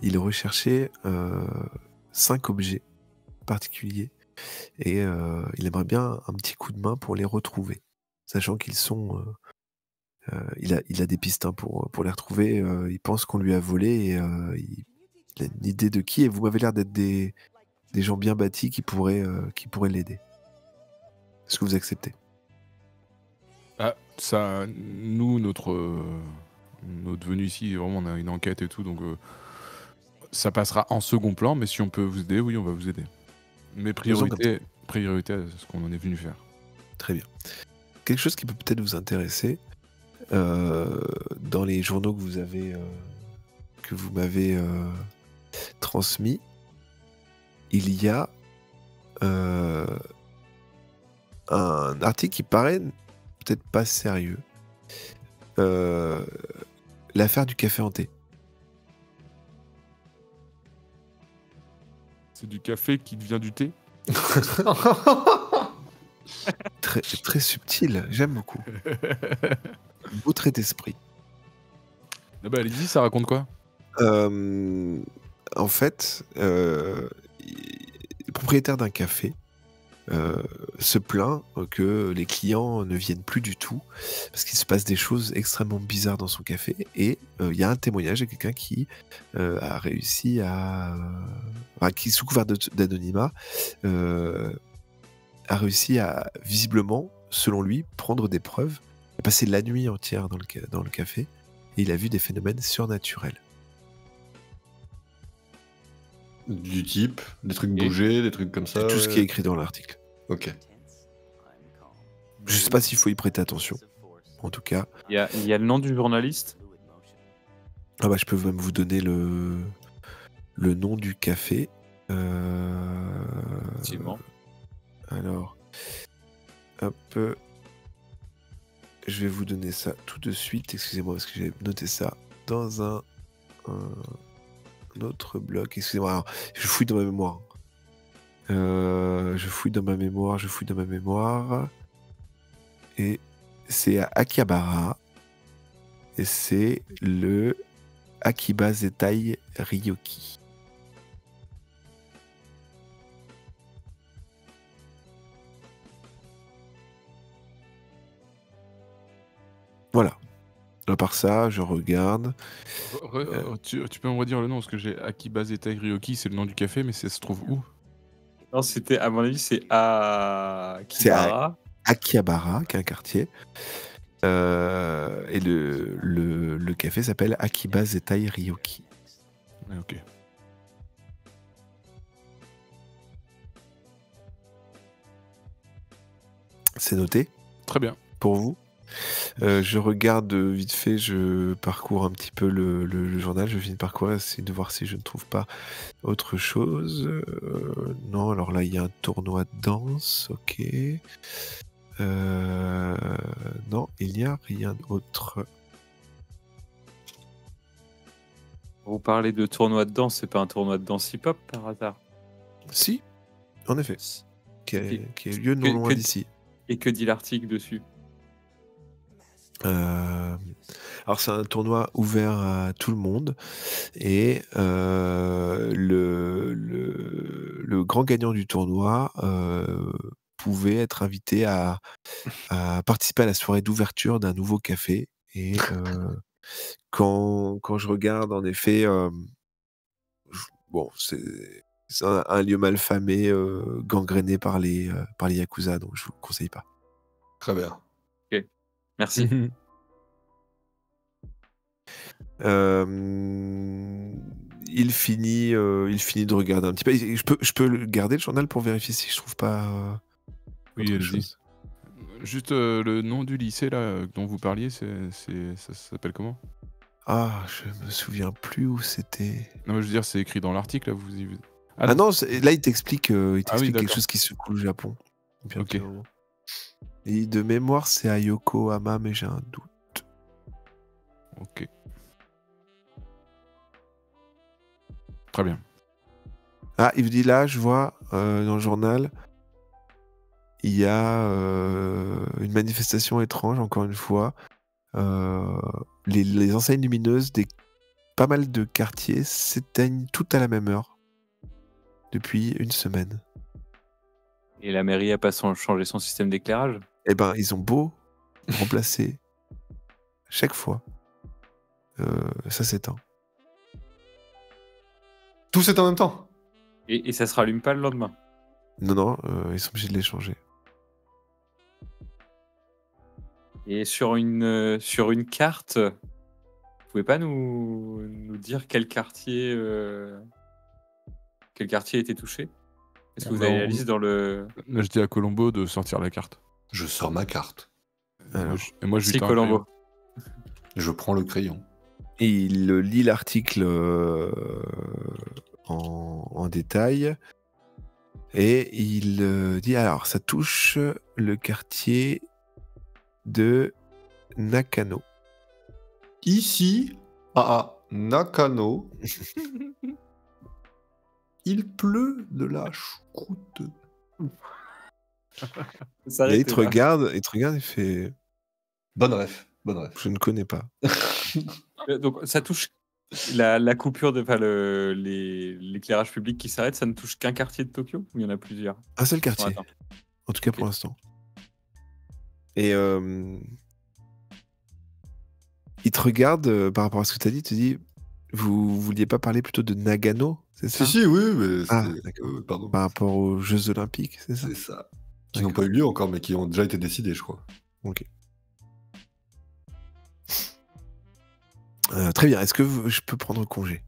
il recherchait 5 objets particuliers et il aimerait bien un petit coup de main pour les retrouver, sachant qu'ils sont... il a des pistes pour les retrouver. Il pense qu'on lui a volé et il a une idée de qui. Et vous m'avez l'air d'être des gens bien bâtis qui pourraient l'aider. Est-ce que vous acceptez? Ah, ça, nous, notre venue ici, vraiment, on a une enquête et tout, donc ça passera en second plan, mais si on peut vous aider, oui, on va vous aider. Mais priorité à ce qu'on en est venu faire. Très bien. Quelque chose qui peut peut-être vous intéresser, dans les journaux que vous m'avez transmis, il y a un article qui paraît peut-être pas sérieux. L'affaire du café hanté. C'est du café qui devient du thé. Très, très subtil, j'aime beaucoup. Beau trait d'esprit. Ah bah allez-y, ça raconte quoi? En fait, le propriétaire d'un café se plaint que les clients ne viennent plus du tout parce qu'il se passe des choses extrêmement bizarres dans son café et il y a un témoignage de quelqu'un qui a réussi qui sous couvert d'anonymat a réussi à visiblement, selon lui, prendre des preuves, passer la nuit entière dans le café et il a vu des phénomènes surnaturels. Du type, des trucs bouger, des trucs comme ça. C'est tout ce qui est écrit dans l'article. Ok. Je sais pas s'il faut y prêter attention. En tout cas, Il y a le nom du journaliste. je peux même vous donner le nom du café. Effectivement. Alors, hop, je vais vous donner ça tout de suite. Excusez-moi parce que j'ai noté ça dans un autre bloc. Excusez-moi. Alors, je fouille dans ma mémoire. Je fouille dans ma mémoire. Et c'est à Akihabara. Et c'est le Akiba Zettai Ryoki. Voilà. À part ça, je regarde. Tu peux me redire le nom, parce que j'ai Akiba Zettai Ryoki, c'est le nom du café, mais ça se trouve où? Non, c'était, à mon avis, c'est à Kibara. Akihabara, qui est un quartier. Et le café s'appelle Akiba Zettai Ryoki. Ah, ok. C'est noté Très bien. pour vous. Je regarde vite fait, je parcours un petit peu le journal, je finis de parcourir, essayer de voir si je ne trouve pas autre chose. Non, alors là, il y a un tournoi de danse, ok. Non, il n'y a rien d'autre. Vous parlez de tournoi de danse, c'est pas un tournoi de danse hip-hop par hasard? Si, en effet, qui a lieu non que- loin que- d'ici. Et que dit l'article dessus? Alors c'est un tournoi ouvert à tout le monde et le grand gagnant du tournoi pouvait être invité à participer à la soirée d'ouverture d'un nouveau café et quand je regarde en effet bon c'est un lieu malfamé gangréné par les yakuza, donc je vous conseille pas. Très bien. Merci. Il finit de regarder un petit peu. Je peux le garder le journal pour vérifier si je trouve pas Oui, autre allez-y. chose. Juste le nom du lycée là dont vous parliez, ça s'appelle comment? Ah, je me souviens plus où c'était. Non, mais je veux dire, c'est écrit dans l'article là. Ah non, non, là il t'explique Ah oui, quelque d'accord. chose qui secoue le Japon. Depuis un petit Ok. moment. Et de mémoire, c'est à Yokohama, mais j'ai un doute. Ok. Très bien. Ah, il vous dit là, je vois dans le journal, il y a une manifestation étrange, encore une fois. Les enseignes lumineuses des pas mal de quartiers s'éteignent toutes à la même heure depuis une semaine. Et la mairie a pas changé son système d'éclairage? Eh ben, ils ont beau remplacer chaque fois, ça s'éteint. Tout c'est en même temps. Et ça se rallume pas le lendemain? Non, ils sont obligés de les changer. Et sur une carte, vous pouvez pas nous dire quel quartier a été touché? Est-ce que vous avez la liste dans le... Là, je dis à Colombo de sortir la carte. Je sors ma carte. Alors. Et moi, je lui Si, tends un Colombo. crayon. Je prends le crayon. Et il lit l'article en détail. Et il dit, alors, ça touche le quartier de Nakano. Ici, à Nakano, il pleut de la choucroute. Et il te regarde, il fait, Bonne ref, bonne ref. je ne connais pas. Donc ça touche la coupure de l'éclairage public qui s'arrête, ça ne touche qu'un quartier de Tokyo ou il y en a plusieurs? Un seul quartier, Attends. en tout cas Ok. pour l'instant. Et il te regarde par rapport à ce que tu as dit, il te dit, vous vouliez pas parler plutôt de Nagano, c'est ça? Si, oui, mais Ah, c'était- d'accord. pardon. Par rapport aux Jeux Olympiques, c'est ça? C'est ça. Qui n'ont pas eu lieu encore, mais qui ont déjà été décidés, je crois. Ok. Très bien. Est-ce que je peux prendre congé?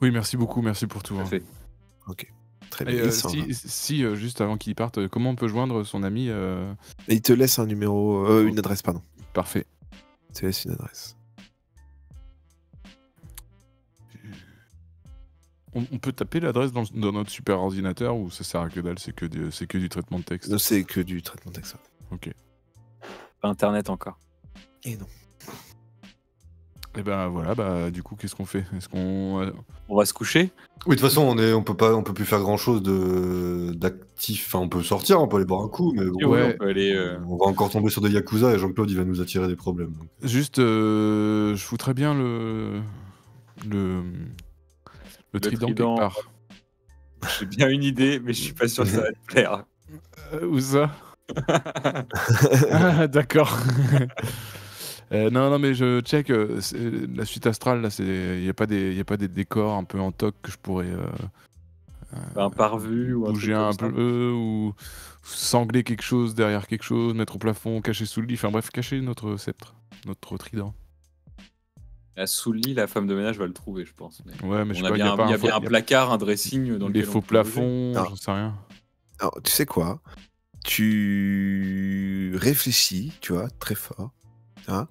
Oui, merci beaucoup, merci pour tout. Tout à hein. fait. Ok. Très bien. Et Il s'en va. si juste avant qu'il parte, comment on peut joindre son ami Et il te laisse un numéro, une adresse, pardon. Parfait. Il te laisse une adresse. On peut taper l'adresse dans notre super ordinateur ou ça sert à que dalle, c'est que du traitement de texte. Non, c'est que du traitement de texte. Ok. Pas Internet encore. Et non. Et ben voilà, bah du coup qu'est-ce qu'on fait? Est-ce qu'on On va se coucher? Oui, de toute façon, on peut plus faire grand chose d'actif. Enfin, on peut sortir, on peut aller boire un coup, mais bon, Oui, Ouais. on peut aller... on va encore tomber sur des Yakuza et Jean-Claude, il va nous attirer des problèmes. donc. juste je foutrais bien le trident quelque trident. part. J'ai bien une idée, mais je suis pas sûr que ça va te plaire. Où ça? Ah, d'accord. Non, mais je check la suite astrale là, il y a pas des décors un peu en toc que je pourrais Un parvu ou un bouger truc un comme ça. peu ou sangler quelque chose derrière quelque chose, mettre au plafond, cacher sous le lit, enfin bref, cacher notre sceptre, notre trident. Là, sous le lit, la femme de ménage va le trouver, je pense. Mais Ouais, mais je on sais a pas, bien, y a pas il y a un bien un placard, un dressing dans des lequel on faux peut bouger. plafonds, Ah. j'en sais rien. Alors, tu sais quoi? Tu réfléchis, tu vois, très fort. Hein.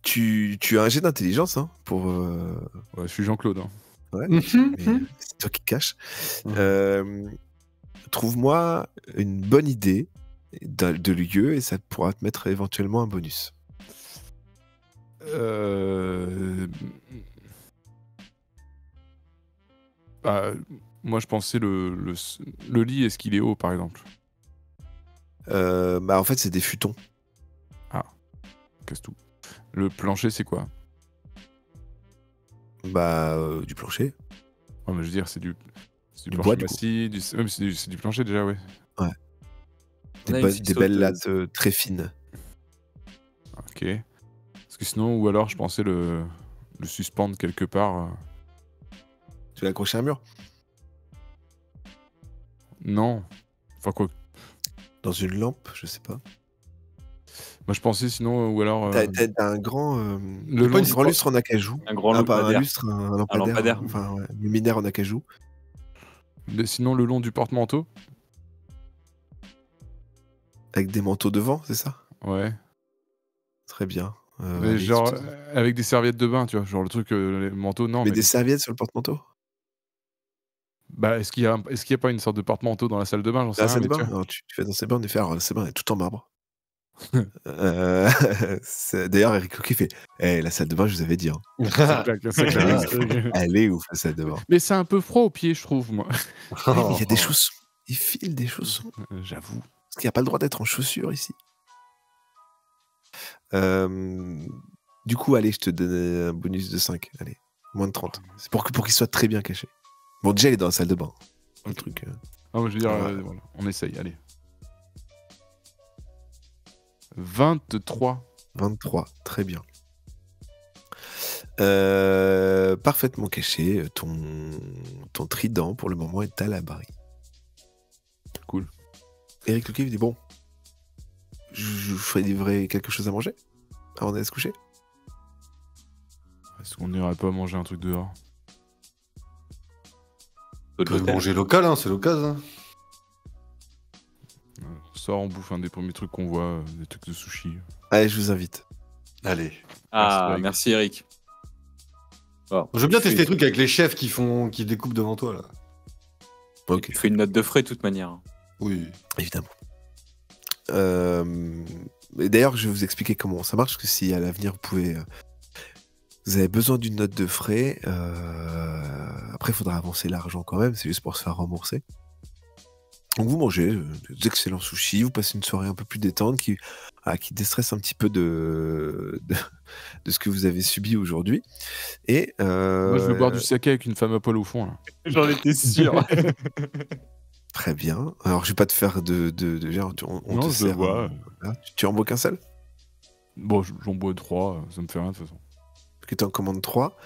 Tu as un jet d'intelligence, hein, pour. Ouais, je suis Jean-Claude. Hein. Ouais, mais c'est toi qui caches. Trouve-moi une bonne idée de lieu et ça pourra te mettre éventuellement un bonus. Bah, moi, je pensais le lit, est-ce qu'il est haut, par exemple? Bah, en fait, c'est des futons. Casse tout. Le plancher, c'est quoi? Bah, du plancher. Ouais, mais je veux dire, c'est du Du plancher bois, du coup. massif, ouais, mais c'est du plancher déjà, ouais. On a une Des belles fixoteuse. lattes très fines. Ok. Parce que sinon, ou alors, je pensais le suspendre quelque part. Tu l'as accroché à un mur? Non. Enfin, quoi. Dans une lampe, je sais pas. Moi, je pensais sinon, ou alors. T'as un grand, Le pas long une grand lustre en acajou. Un grand Ah, pas un lampadaire. lustre, un lampadaire. lampadaire. Enfin, ouais, luminaire en acajou. Sinon, le long du porte-manteau. Avec des manteaux devant, c'est ça? Ouais. Très bien. Mais allez, genre, avec des serviettes de bain, tu vois. Genre le truc, les manteaux, non. mais des serviettes sur le porte-manteau? Bah, est-ce qu'il y a pas une sorte de porte-manteau dans la salle de bain? J'en sais Dans la rien, salle de mais tu bain? vois. Alors, tu fais dans ces bains, en effet, alors la salle de bain est toute en marbre. D'ailleurs, Eric Coquet fait la salle de bain, je vous avais dit. Hein. Ça claque. Elle est ouf, la salle de bain. Mais c'est un peu froid aux pieds, je trouve, moi. Oui, mais il y a des chaussons. Il file des chaussons. J'avoue. Parce qu'il n'y a pas le droit d'être en chaussures ici. Du coup, allez, je te donne un bonus de 5. Allez, moins de 30. C'est pour qu'il soit très bien caché. Bon, déjà, il est dans la salle de bain. Le truc. Ah, moi, je veux dire, Ouais. voilà, on essaye, allez. 23. 23, très bien. Parfaitement caché, ton trident pour le moment est à l'abri. Cool. Eric Lequet dit bon, je vous ferai livrer quelque chose à manger avant d'aller se coucher. Est-ce qu'on n'irait pas manger un truc dehors? On peut manger local, hein, c'est l'occasion. On sort, on bouffe un des premiers trucs qu'on voit, des trucs de sushi. Allez, je vous invite. Allez. Merci Eric. Bon, Je veux bien tu tester fais- des trucs avec les chefs qui découpent devant toi, là. Ok, Tu fais une note de frais de toute manière. Oui. évidemment. Et d'ailleurs, je vais vous expliquer comment ça marche, parce que si à l'avenir vous avez besoin d'une note de frais, après il faudra avancer l'argent quand même, c'est juste pour se faire rembourser. Donc vous mangez des excellents sushis, vous passez une soirée un peu plus détente qui déstresse un petit peu de ce que vous avez subi aujourd'hui. Et Moi, je veux boire du saké avec une femme à poil au fond, là. J'en étais sûr. très bien. Alors je vais pas te faire de genre, on Non, te je sert. vois. Voilà. Tu en bois qu'un seul? Bon, j'en bois 3, ça me fait rien, de toute façon. Que tu en commandes 3.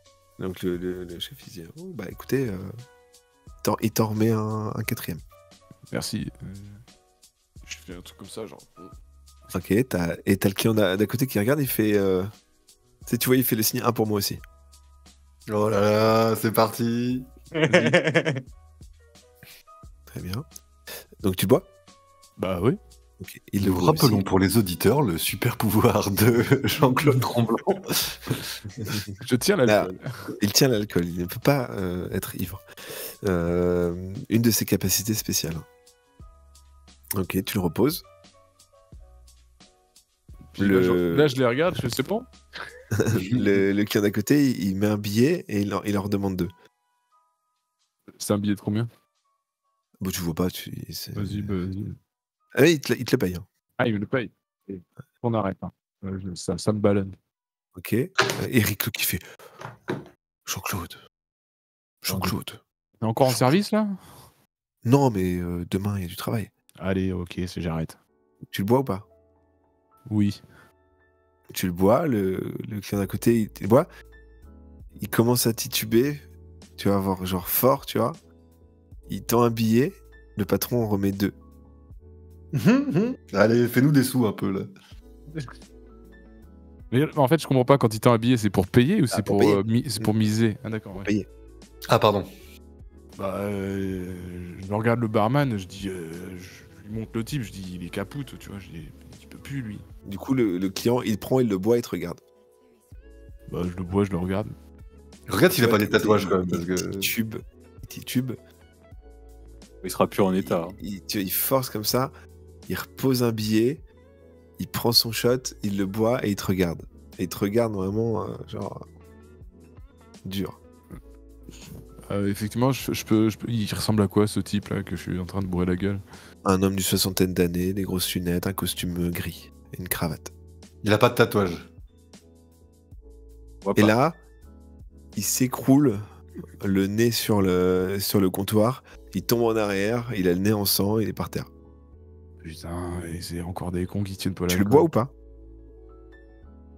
Donc le chef il dit oh, bah écoutez, il t'en remet un quatrième. Merci. Je fais un truc comme ça, genre... Ok, et t'as le client d'à côté qui regarde, il fait. Tu vois, il fait le signe 1 pour moi aussi. Oh là là, c'est parti. Très bien. Donc tu bois? Bah oui. Ok. Il le Nous voit rappelons aussi. pour les auditeurs le super pouvoir de Jean-Claude Tremblay. Je tiens l'alcool. Il tient l'alcool, il ne peut pas être ivre. Une de ses capacités spéciales. Ok, tu le reposes. Puis là, je les regarde, je fais, c'est bon. Le client d'à côté, il met un billet et il en redemande 2. C'est un billet de combien? Bon, tu vois pas, Vas-y, bah, vas-y. Ah oui, il te le paye. Hein. Ah, il me le paye. On arrête. Hein. Ça me ballonne. Ok. Eric qui fait Jean-Claude. T'es encore en service, là? Non, mais demain, il y a du travail. Allez, ok, j'arrête. Tu le bois ou pas? Oui. Tu le bois, le client d'à côté, il le boit. Il commence à tituber. Tu vas voir, genre fort, tu vois. Il tend un billet. Le patron en remet 2. Allez, fais-nous des sous un peu, là. Mais en fait, je comprends pas, quand il tend un billet, c'est pour payer ou c'est pour pour, payer. c'est pour miser? Ah, d'accord. Ouais. Payer. Ah, pardon. Bah, je regarde le barman, je dis, je lui montre le type, je dis, il est capoute, tu vois, je dis, il peut plus, lui. Du coup, le client, il prend, il le boit, il te regarde. Bah, je le bois, je le regarde. Regarde s'il a Ouais, pas des tatouages, il- quand même. Parce il que... titube. Il sera plus en état. Hein. Il force comme ça. Il repose un billet. Il prend son shot. Il le boit et il te regarde. Et il te regarde vraiment, genre. Dur. Effectivement, je peux... Il ressemble à quoi, ce type-là, que je suis en train de bourrer la gueule? Un homme d'une soixantaine d'années, des grosses lunettes, un costume gris et une cravate. Il a pas de tatouage. On voit Et pas. là, il s'écroule, le nez sur le comptoir. Il tombe en arrière, il a le nez en sang, il est par terre. Putain, et c'est encore des cons qui tiennent pas la Tu le bois ou pas?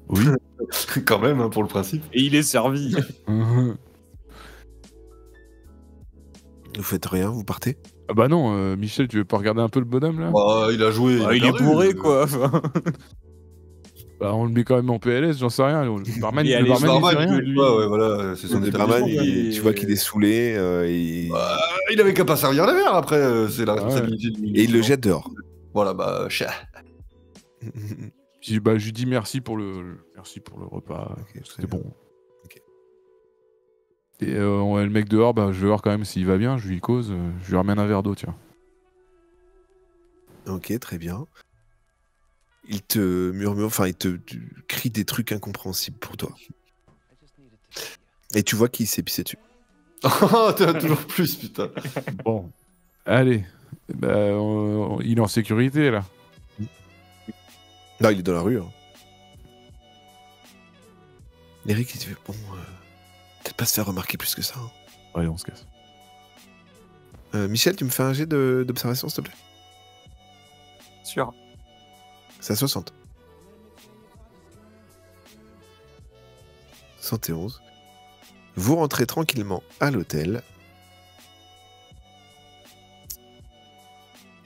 Oui. Quand même, hein, pour le principe. Et il est servi. Vous faites rien, vous partez? Ah bah non, Michel, tu veux pas regarder un peu le bonhomme, là? Bah, il a joué. Ah, il est perdu, bourré, quoi. Enfin, Bah, on le met quand même en PLS, j'en sais rien. Le barman, Et le allez, barman, il fait Barman, rien. je sais pas, ouais, voilà, c'est son Le établissement. barman, il- tu vois qu'il est saoulé Il avait qu'à pas servir les verres après, c'est la Ouais. responsabilité du. et il le jette dehors. Voilà, bah, chat. Puis, bah, je lui dis merci pour le repas. Ok, très C'était bien. bon. Ok. Et le mec dehors, bah, je vais voir quand même s'il va bien. Je lui cause. Je lui ramène un verre d'eau, tiens. Ok, très bien. Il te murmure, enfin, il te crie des trucs incompréhensibles pour toi. Et tu vois qu'il s'est pissé dessus. Oh, t'as toujours plus, putain. Bon. Allez. Bah, il est en sécurité, là. Non, il est dans la rue. Hein. Eric, il te fait bon, peut-être pas se faire remarquer plus que ça. Hein. Allez, on se casse. Michel, tu me fais un jet d'observation, s'il te plaît. Sûr. C'est à 60. 71. Vous rentrez tranquillement à l'hôtel.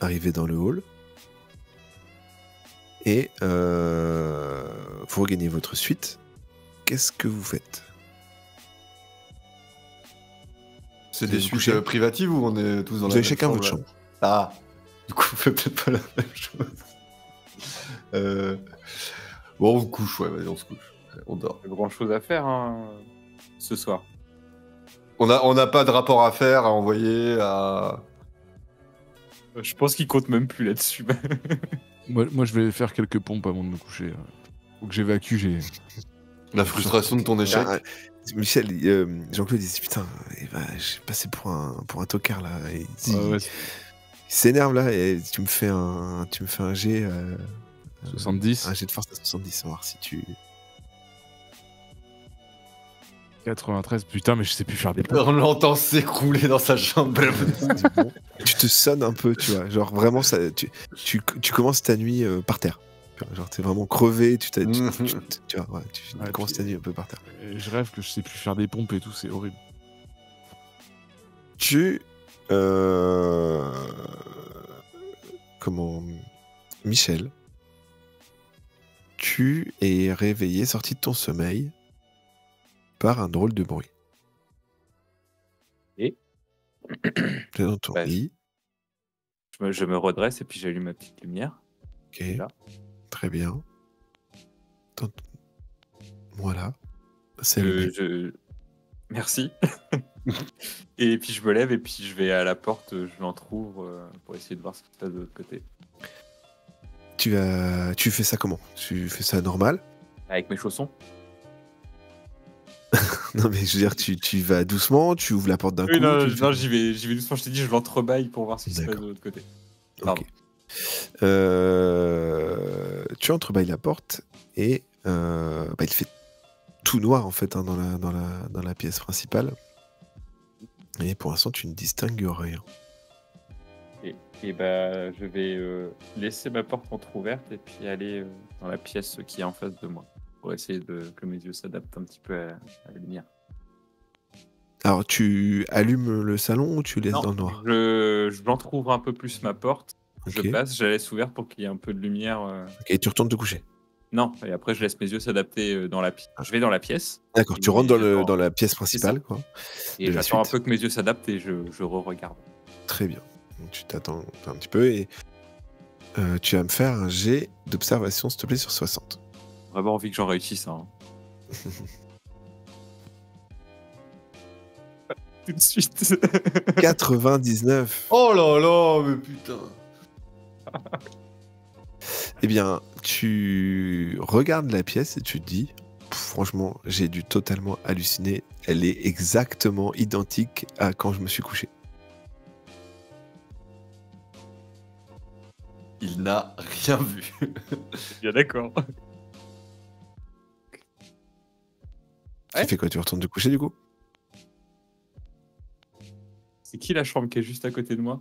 Arrivez dans le hall. Et vous regagnez votre suite. Qu'est-ce que vous faites? C'est Vous des vous suites couchez privatives ou on est tous dans Vous la avez même chacun votre là chambre. Ah, du coup, on fait peut-être pas la même chose. Bon, on se couche, ouais, vas-y, on se couche. On dort. Pas grand chose à faire ce soir. On n'a pas de rapport à faire, à envoyer, à. Je pense qu'il compte même plus là-dessus. Moi, je vais faire quelques pompes avant de me coucher. Faut que j'évacue, La frustration de ton échec. Ah, Michel, Jean-Claude dit putain, j'ai passé pour un tocard là. Et il s'énerve là et tu me fais un jet. 70. Un jet de force à 70, on va voir si tu. 93. Putain, mais je sais plus faire des pompes. On l'entend s'écrouler dans sa chambre. Bon. Tu te sonnes un peu, tu vois. Genre vraiment, tu commences ta nuit par terre. Genre t'es vraiment crevé, tu vois, ouais, tu commences ta nuit un peu par terre. Je rêve que je sais plus faire des pompes et tout, c'est horrible. Michel, tu es réveillé, sorti de ton sommeil, par un drôle de bruit. Et tu es dans ton lit. Je me redresse et puis j'allume ma petite lumière. Ok, là. Très bien. Voilà. C'est allumé. Merci. Et puis je me lève et puis je vais à la porte, je l'entrouvre pour essayer de voir ce qui se passe de l'autre côté. Tu fais ça comment? Tu fais ça normal? Avec mes chaussons? Non mais je veux dire, tu vas doucement, tu ouvres la porte d'un coup. Non, j'y vais doucement, je t'ai dit, je l'entrebâille pour voir ce qui se passe de l'autre côté. Pardon. Ok. Tu entrebâilles la porte et il fait tout noir en fait hein, dans la pièce principale. Et pour l'instant, tu ne distingues rien. Et bah, je vais laisser ma porte entrouverte et puis aller dans la pièce qui est en face de moi pour essayer que mes yeux s'adaptent un petit peu à la lumière. Alors, tu allumes le salon ou tu laisses dans le noir? Je l'entrouvre un peu plus ma porte. Okay. Je passe, je la laisse ouverte pour qu'il y ait un peu de lumière. Et tu retournes te coucher? Non, et après je laisse mes yeux s'adapter dans la pièce. Je vais dans la pièce. D'accord, tu rentres dans la pièce principale. Quoi, et j'attends un peu que mes yeux s'adaptent et je re-regarde. Très bien. Donc, tu t'attends un petit peu et tu vas me faire un jet d'observation, s'il te plaît, sur 60. Vraiment envie que j'en réussisse. Hein. Tout de suite. 99. Oh là là, mais putain. Eh bien, tu regardes la pièce et tu te dis, franchement, j'ai dû totalement halluciner. Elle est exactement identique à quand je me suis couché. Il n'a rien vu. Bien d'accord. Tu fais quoi? Tu retournes te coucher du coup? C'est qui la chambre qui est juste à côté de moi?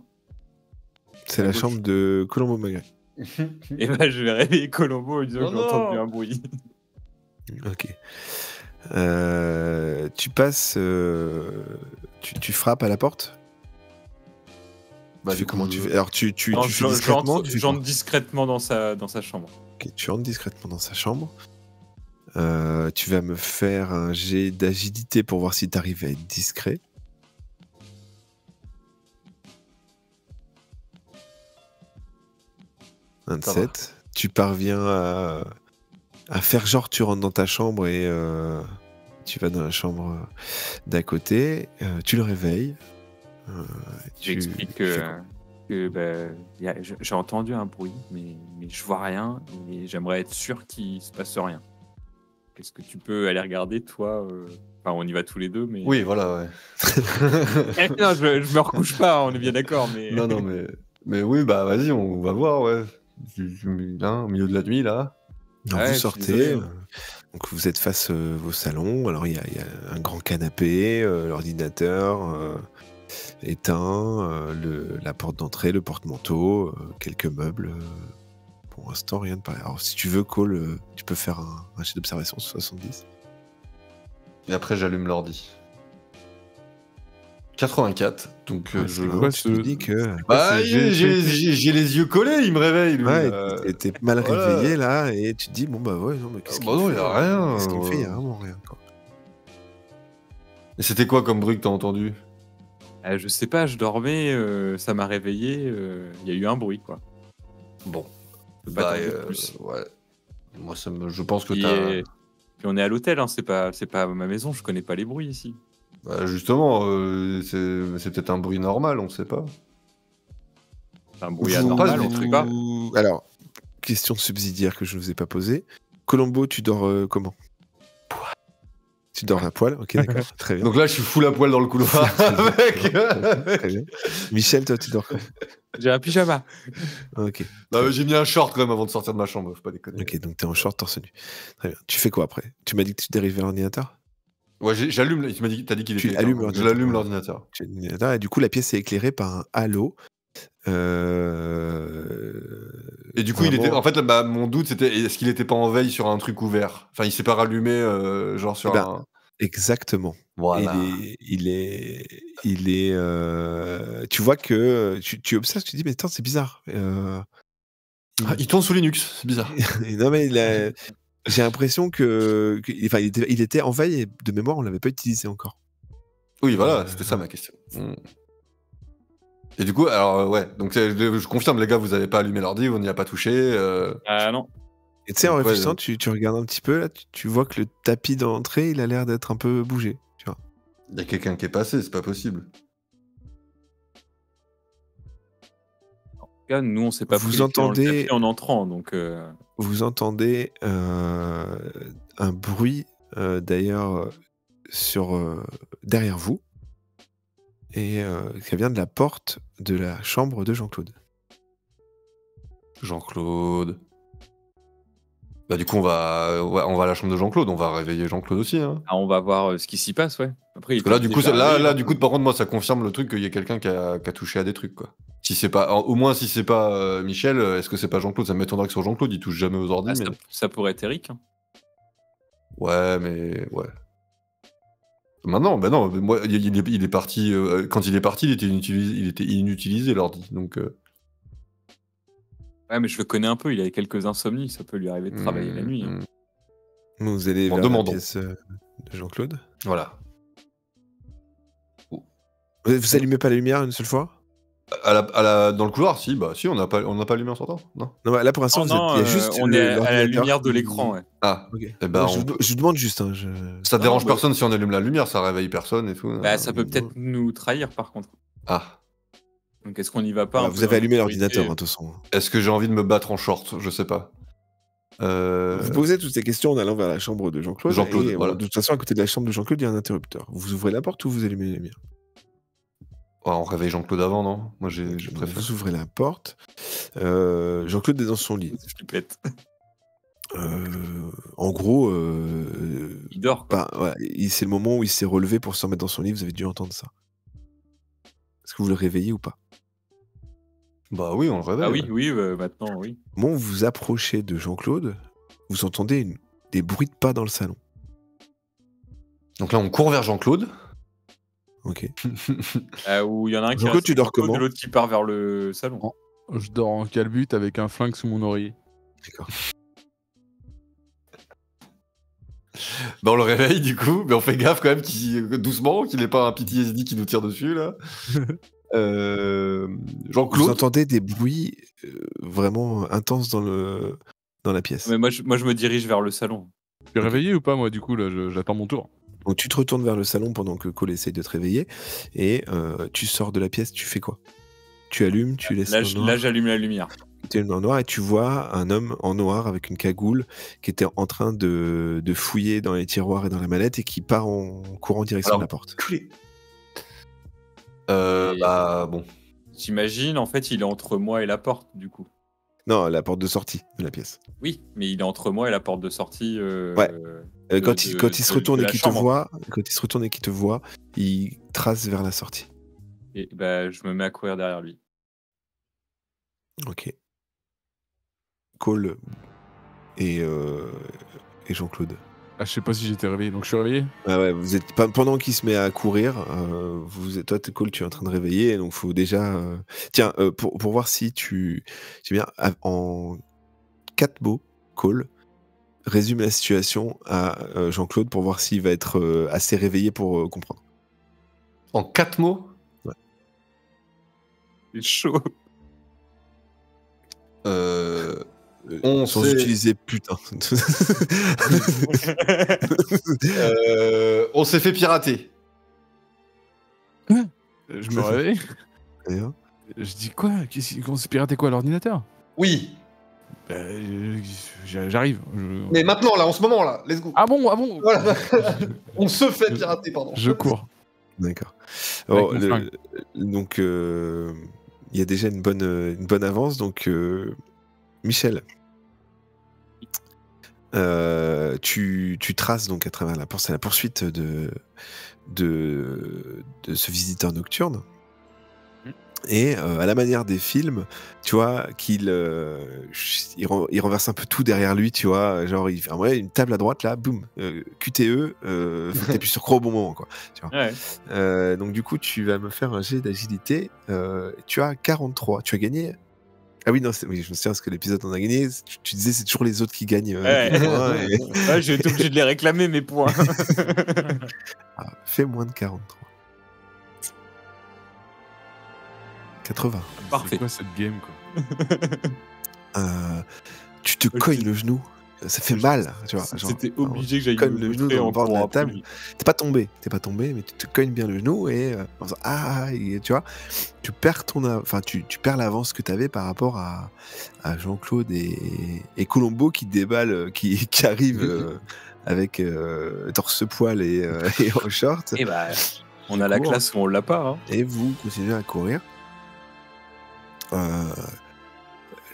C'est la chambre de Colombo Magret. Et bah je vais réveiller Colombo en disant que j'ai entendu un bruit. Ok. Tu passes... tu frappes à la porte? Bah, Tu fais du coup, comment tu fais? Alors, tu Non, fais discrètement, tu fais quoi? j'entre discrètement dans sa chambre. Ok, tu rentres discrètement dans sa chambre. Tu vas me faire un jet d'agilité pour voir si tu arrives à être discret. Ça va. 27. Tu parviens à faire genre tu rentres dans ta chambre et tu vas dans la chambre d'à côté. Tu le réveilles. J'explique tu fais quoi? que j'ai entendu un bruit, mais je vois rien et j'aimerais être sûr qu'il se passe rien. Qu'est-ce que tu peux aller regarder, toi Enfin, on y va tous les deux, mais. Oui, voilà, ouais. Non, je me recouche pas, on est bien d'accord, mais. Non, non, mais oui, bah vas-y, on va voir, ouais. Là, au milieu de la nuit, là. Alors, Ouais, vous je suis sortez, désolé, hein. donc vous êtes face au salon. Alors il y a un grand canapé, l'ordinateur éteint, la porte d'entrée, le porte-manteau, quelques meubles. Pour l'instant, rien de pareil. Alors si tu veux, Cole, tu peux faire un jet d'observation sur 70. Et après, j'allume l'ordi. 84, donc Ouais, je. c'est vraiment, tu te dis que Bah, c'est j'ai les yeux collés, il me réveille, lui. ouais, là. t'es mal Voilà. réveillé là et tu te dis bon bah ouais non mais qu'est-ce Bah qu'il non, fait, y a rien, qu'est-ce qu'il me fait, il y a vraiment rien quoi. Et c'était quoi comme bruit que t'as entendu? Je sais pas, je dormais, ça m'a réveillé, il y a eu un bruit, quoi. Bon. Je peux pas Bah, t'en dire plus. ouais. Moi, je pense que Puis, t'as. puis on est à l'hôtel, hein, c'est pas ma maison, je connais pas les bruits ici. Bah, justement, c'est peut-être un bruit normal, on sait pas. C'est un bruit Vous- anormal, pas- en tout cas. Alors, question subsidiaire que je ne vous ai pas posée. Colombo, tu dors comment? Tu dors à poil, ok d'accord, très bien. Donc là, je suis full à poil dans le couloir. Avec... Très bien. Michel, toi tu dors comment? J'ai un pyjama. Ok. Non, mais j'ai mis un short quand même avant de sortir de ma chambre, faut pas déconner. Ok, donc t'es en short torse nu. Très bien. Tu fais quoi après? Tu m'as dit que tu dérivais l'ordinateur? Ouais, j'allume, t'as dit qu'il Tu était éteint, allumes donc je l'ordinateur, l'allume ouais. l'ordinateur. Tu as l'ordinateur, et du coup la pièce est éclairée par un halo. Et du coup, il était. Vraiment- En fait, là, bah, mon doute, c'était est-ce qu'il était pas en veille sur un truc ouvert? Enfin, il s'est pas rallumé, genre sur Eh ben, un. Exactement. Voilà. Tu vois que tu observes, tu te dis mais attends c'est bizarre. Ah, il tourne sous Linux, c'est bizarre. Non mais j'ai l'impression enfin, il était en veille et de mémoire on l'avait pas utilisé encore. Oui, voilà, c'était ça ma question. Et du coup, alors, ouais, donc je confirme, les gars, vous avez pas allumé l'ordi, on n'y a pas touché. Ah non. Et tu sais en Donc, ouais, réfléchissant tu regardes un petit peu là, tu vois que le tapis d'entrée il a l'air d'être un peu bougé. Tu vois. Il y a quelqu'un qui est passé, c'est pas possible. En tout cas, nous, on s'est pas Vous pris les pieds dans le entendez- tapis en entrant, donc. Vous entendez un bruit d'ailleurs derrière vous et qui vient de la porte de la chambre de Jean-Claude. Jean-Claude. Bah, du coup, on va à la chambre de Jean-Claude, on va réveiller Jean-Claude aussi. Hein. On va voir ce qui s'y passe, ouais. Après, il Parce que là, était du coup, déjà réveillé, là, hein. du coup, par contre, moi, ça confirme le truc qu'il y a quelqu'un qui a touché à des trucs, quoi. Si c'est pas, au moins, si c'est pas Michel, est-ce que c'est pas Jean-Claude? Ça m'étonnerait que sur Jean-Claude, il touche jamais aux ordi, Ah, mais. ça pourrait être Eric. Hein. Ouais, mais ouais. Maintenant, bah non, moi, il est parti. Quand il est parti, il était inutilisé l'ordi, donc. Ouais, mais je le connais un peu, il a quelques insomnies, ça peut lui arriver de travailler la nuit. Hein. Vous allez En vers demandant. la pièce de Jean-Claude. Voilà. Vous allumez pas la lumière une seule fois? Dans le couloir, si, bah si, on n'a pas allumé en sortant, non? Non, bah, là pour l'instant il y a juste on est à la l'ordinateur lumière de qui- l'écran, ouais. Ah, Ok. eh ben, Je vous demande juste. Hein, ça Non, dérange bah- personne si on allume la lumière, ça réveille personne et tout. Bah, ça peut peut-être nous trahir, par contre. Ah, Donc, est-ce qu'on y va pas Voilà, un peu vous avez dans allumé l'obscurité l'ordinateur hein, de toute façon. est-ce que j'ai envie de me battre en short? Je sais pas. Vous posez toutes ces questions en allant vers la chambre de Jean-Claude. Jean-Claude, et, voilà. de toute façon, à côté de la chambre de Jean-Claude, il y a un interrupteur. Vous ouvrez la porte ou vous allumez la lumière? Ouais, on réveille Jean-Claude avant, non? Moi, je préfère. Vous ouvrez la porte. Jean-Claude est dans son lit. Flippette. En gros, Il dort, quoi. bah, ouais, c'est le moment où il s'est relevé pour se remettre dans son lit. Vous avez dû entendre ça. Est-ce que vous le réveillez ou pas? Bah oui, on le réveille. Ah oui, ouais. oui, maintenant, oui. Au moment où vous approchez de Jean-Claude, vous entendez des bruits de pas dans le salon. Donc là, on court vers Jean-Claude. Ok. Où il y en a un qui Jean-Claude, reste tu dors sur le côte, comment? l'autre qui part vers le salon. Je dors en calbute avec un flingue sous mon oreiller. D'accord. Bah, on le réveille du coup, mais on fait gaffe quand même doucement qu'il n'ait pas un PTSD qui nous tire dessus là. Vous Jean-Claude. entendez des bruits vraiment intenses dans la pièce. Mais moi, je me dirige vers le salon. Je suis réveillé ou pas, moi, du coup, là, j'attends mon tour. Donc tu te retournes vers le salon pendant que Cole essaye de te réveiller et tu sors de la pièce, tu fais quoi? Tu allumes, tu laisses Là, dans le noir, là, j'allume la lumière. tu allumes dans le noir et tu vois un homme en noir avec une cagoule qui était en train de fouiller dans les tiroirs et dans la mallette et qui part en courant en direction Alors, de la porte. Clé. Et- Bah bon. J'imagine, en fait, il est entre moi et la porte, du coup. Non, la porte de sortie de la pièce. Oui, mais il est entre moi et la porte de sortie. Ouais. Quand de- il se de retourne et la qu'il te chambre. voit, il trace vers la sortie. Et bah, je me mets à courir derrière lui. Ok. Cole et Jean-Claude. Ah, je sais pas si j'étais réveillé, donc je suis réveillé. Ah ouais, vous êtes pendant qu'il se met à courir, toi, Cole, tu es en train de réveiller, donc faut déjà. Tiens, pour voir si tu. C'est bien, en 4 mots, Cole, résume la situation à Jean-Claude pour voir s'il va être assez réveillé pour comprendre. En 4 mots. C'est chaud. On Sans s'est- utiliser putain. On s'est fait pirater. Je me réveille. D'ailleurs. Je dis quoi? On s'est piraté quoi, l'ordinateur? Oui. Bah, j'arrive. Mais maintenant là, en ce moment là, let's go. Ah bon, ah bon. Voilà. On se fait pirater, pardon. Je cours. D'accord. Avec Oh, mon flingue. donc, il y a déjà une bonne avance. Donc, Michel, tu traces donc à travers la porte, c'est la poursuite de ce visiteur nocturne. Et à la manière des films, tu vois, il renverse un peu tout derrière lui, tu vois, genre il fait une table à droite là, boum, QTE, faut que t'appuies sur croix au bon moment, quoi. Tu vois. Ouais. Donc du coup, tu vas me faire un jet d'agilité. Tu as 43, tu as gagné. Ah oui, non, oui, je me souviens parce que l'épisode on a gagné. Tu disais c'est toujours les autres qui gagnent Ouais. des points. Ouais, j'ai été obligé de les réclamer, mes points. Ah, fais moins de 43. 80. Parfait. C'est quoi cette game, quoi? Tu te cognes le genou. Ça fait mal, tu vois. genre, C'était obligé que j'aille cogne le genou montrer dans le en bord de la courant après table. lui. T'es pas tombé, mais tu te cognes bien le genou et en faisant et tu vois, tu perds tu perds l'avance que t'avais par rapport à Jean-Claude et Colombo qui déballe, qui arrive avec torse-poil et en short. Et bah, on a la court. classe ou on l'a pas. Hein. Et vous continuez à courir.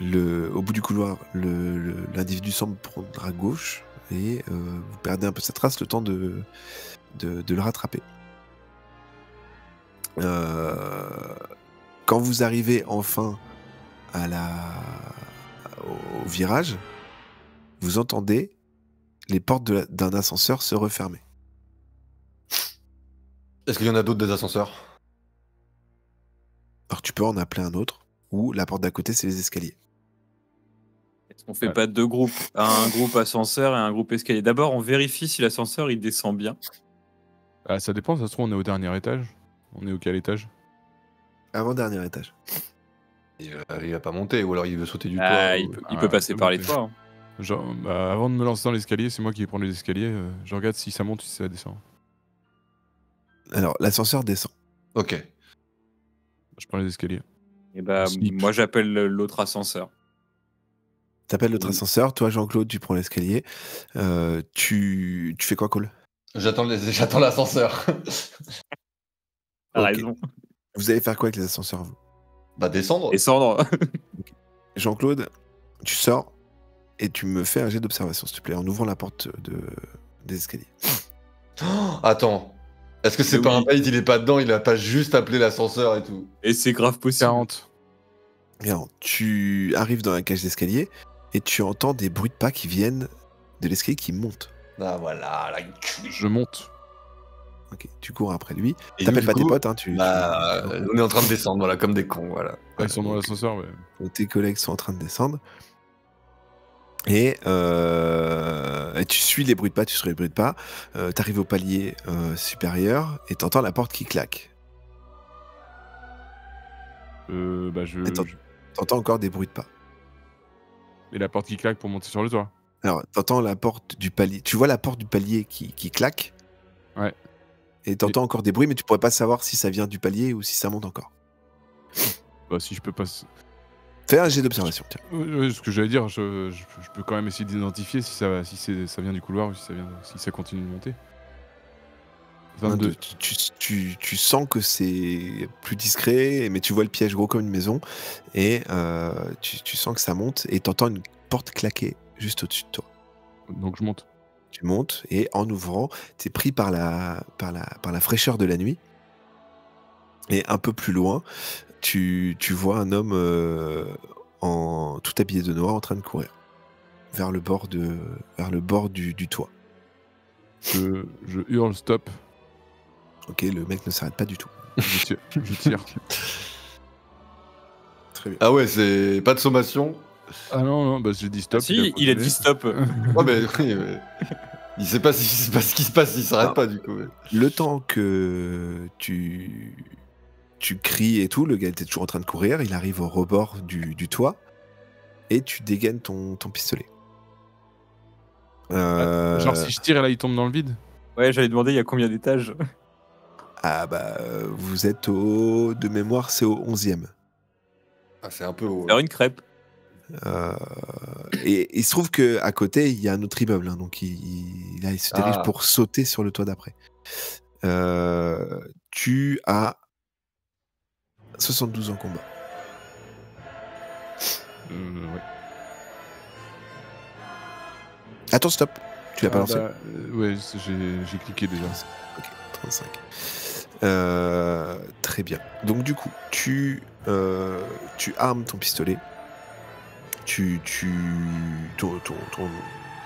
Au bout du couloir, l'individu semble prendre à gauche et vous perdez un peu sa trace, le temps de le rattraper. Quand vous arrivez enfin au virage, vous entendez les portes d'un ascenseur se refermer. Est-ce qu'il y en a d'autres des ascenseurs? Alors tu peux en appeler un autre, ou la porte d'à côté, c'est les escaliers. Est-ce qu'on fait pas deux groupes? Un groupe ascenseur et un groupe escalier. D'abord, on vérifie si l'ascenseur il descend bien. Ah, ça dépend, ça se trouve, on est au dernier étage. On est au quel étage? Avant-dernier étage. Il va pas monter, ou alors il veut sauter du toit. Ah, il peut passer c'est par bon, les toits. Hein. Genre, avant de me lancer dans l'escalier, c'est moi qui vais prendre les escaliers. Je regarde si ça monte ou si ça descend. Alors, l'ascenseur descend. Ok. Je prends les escaliers. Et bah, Slip. moi j'appelle l'autre ascenseur. T'appelles l'autre Oui. ascenseur, toi Jean-Claude, tu prends l'escalier. Tu fais quoi, Cole? J'attends l'ascenseur. T'as Ok. raison. Vous allez faire quoi avec les ascenseurs, vous? Bah descendre. Descendre. Jean-Claude, tu sors et tu me fais un jet d'observation, s'il te plaît, en ouvrant la porte des escaliers. Oh, attends. Est-ce que c'est Mais pas oui. un bait, il est pas dedans, il a pas juste appelé l'ascenseur et tout? Et c'est grave possible. 40. Bien, tu arrives dans la cage d'escalier et tu entends des bruits de pas qui viennent de l'escalier qui montent. Ah voilà, là. Je monte. Ok, tu cours après lui. Et T'appelles nous, pas du tes coup, potes, hein, on est en train de descendre, voilà, comme des cons, voilà. Ils sont dans donc, l'ascenseur, ouais. tes collègues sont en train de descendre. Et tu suis les bruits de pas, tu suis les bruits de pas. T'arrives au palier supérieur et t'entends la porte qui claque. Bah, Et t'entends encore des bruits de pas. Et la porte qui claque pour monter sur le toit. Alors, t'entends la porte du palier. Tu vois la porte du palier qui claque. Ouais. Et t'entends encore des bruits, mais tu pourrais pas savoir si ça vient du palier ou si ça monte encore. Bah, si je peux pas. Fais un jet d'observation, tiens. Ouais, ce que j'allais dire, je peux quand même essayer d'identifier si ça vient du couloir ou si ça continue de monter. 22. Tu sens que c'est plus discret, mais tu vois le piège gros comme une maison. Et tu sens que ça monte et t'entends une porte claquer juste au-dessus de toi. Donc je monte. Tu montes et en ouvrant, t'es pris par la fraîcheur de la nuit. Et un peu plus loin, tu vois un homme tout habillé de noir en train de courir vers le bord du toit. Je hurle stop. Ok, le mec ne s'arrête pas du tout. Je tire. Très bien. Ah ouais, c'est pas de sommation. Ah non, bah j'ai dit stop. Si, il a dit stop. Ouais, mais oui, mais il sait pas ce qui se passe, il s'arrête Non. pas du coup. Mais... Le temps que tu cries et tout, le gars était toujours en train de courir, il arrive au rebord du toit et tu dégaines ton pistolet. Genre si je tire et là il tombe dans le vide. Ouais, j'allais demander il y a combien d'étages. Ah bah vous êtes de mémoire, c'est au 11e. Ah, c'est un peu haut. Faire une crêpe. Et il se trouve qu'à côté, il y a un autre immeuble, hein, donc il se dirige pour sauter sur le toit d'après. Tu as 72 en combat. Ouais. Attends, stop. Tu l'as pas lancé? Ouais, j'ai cliqué déjà. Ok, 35. Très bien. Donc du coup, tu armes ton pistolet. Ton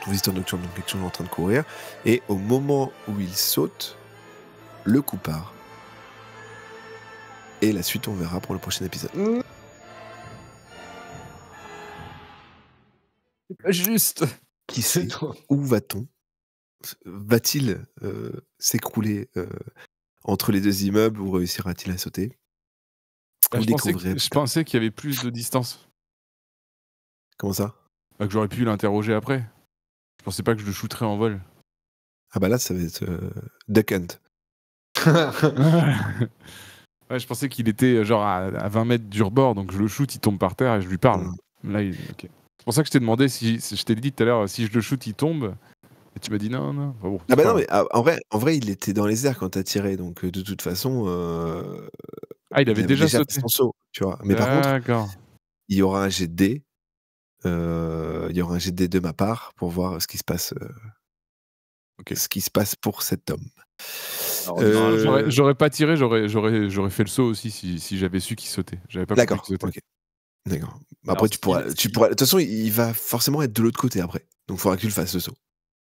visiteur nocturne donc est toujours en train de courir. Et au moment où il saute, le coup part. Et la suite, on verra pour le prochain épisode. Juste. Qui sait où va-t-on? Va-t-il s'écrouler entre les deux immeubles ou réussira-t-il à sauter? Vous découvrirez. Je pensais qu'il y avait plus de distance. Comment ça? Que j'aurais pu l'interroger après. Je pensais pas que je le shooterais en vol. Ah bah là, ça va être Duck Hunt. Ouais, je pensais qu'il était genre à 20 mètres du rebord, donc je le shoot, il tombe par terre et je lui parle. Là, ok. C'est pour ça que je t'ai demandé si je t'ai dit tout à l'heure, si je le shoot, il tombe. Et tu m'as dit non. Enfin, bon, ah bah non, mais en vrai, il était dans les airs quand t'as tiré, donc de toute façon. Il avait déjà sauté. Fait son saut, tu vois. Mais par contre, il y aura un jet de dés. Il y aura un jet de dés de ma part pour voir ce qui se passe. Ce qui se passe pour cet homme. J'aurais pas tiré, j'aurais fait le saut aussi si j'avais su qu'il sautait. J'avais pas compris qu'il sautait. Ok. D'accord. Après, tu pourras. De toute façon, il va forcément être de l'autre côté après. Donc, il faudra que tu le fasses le saut.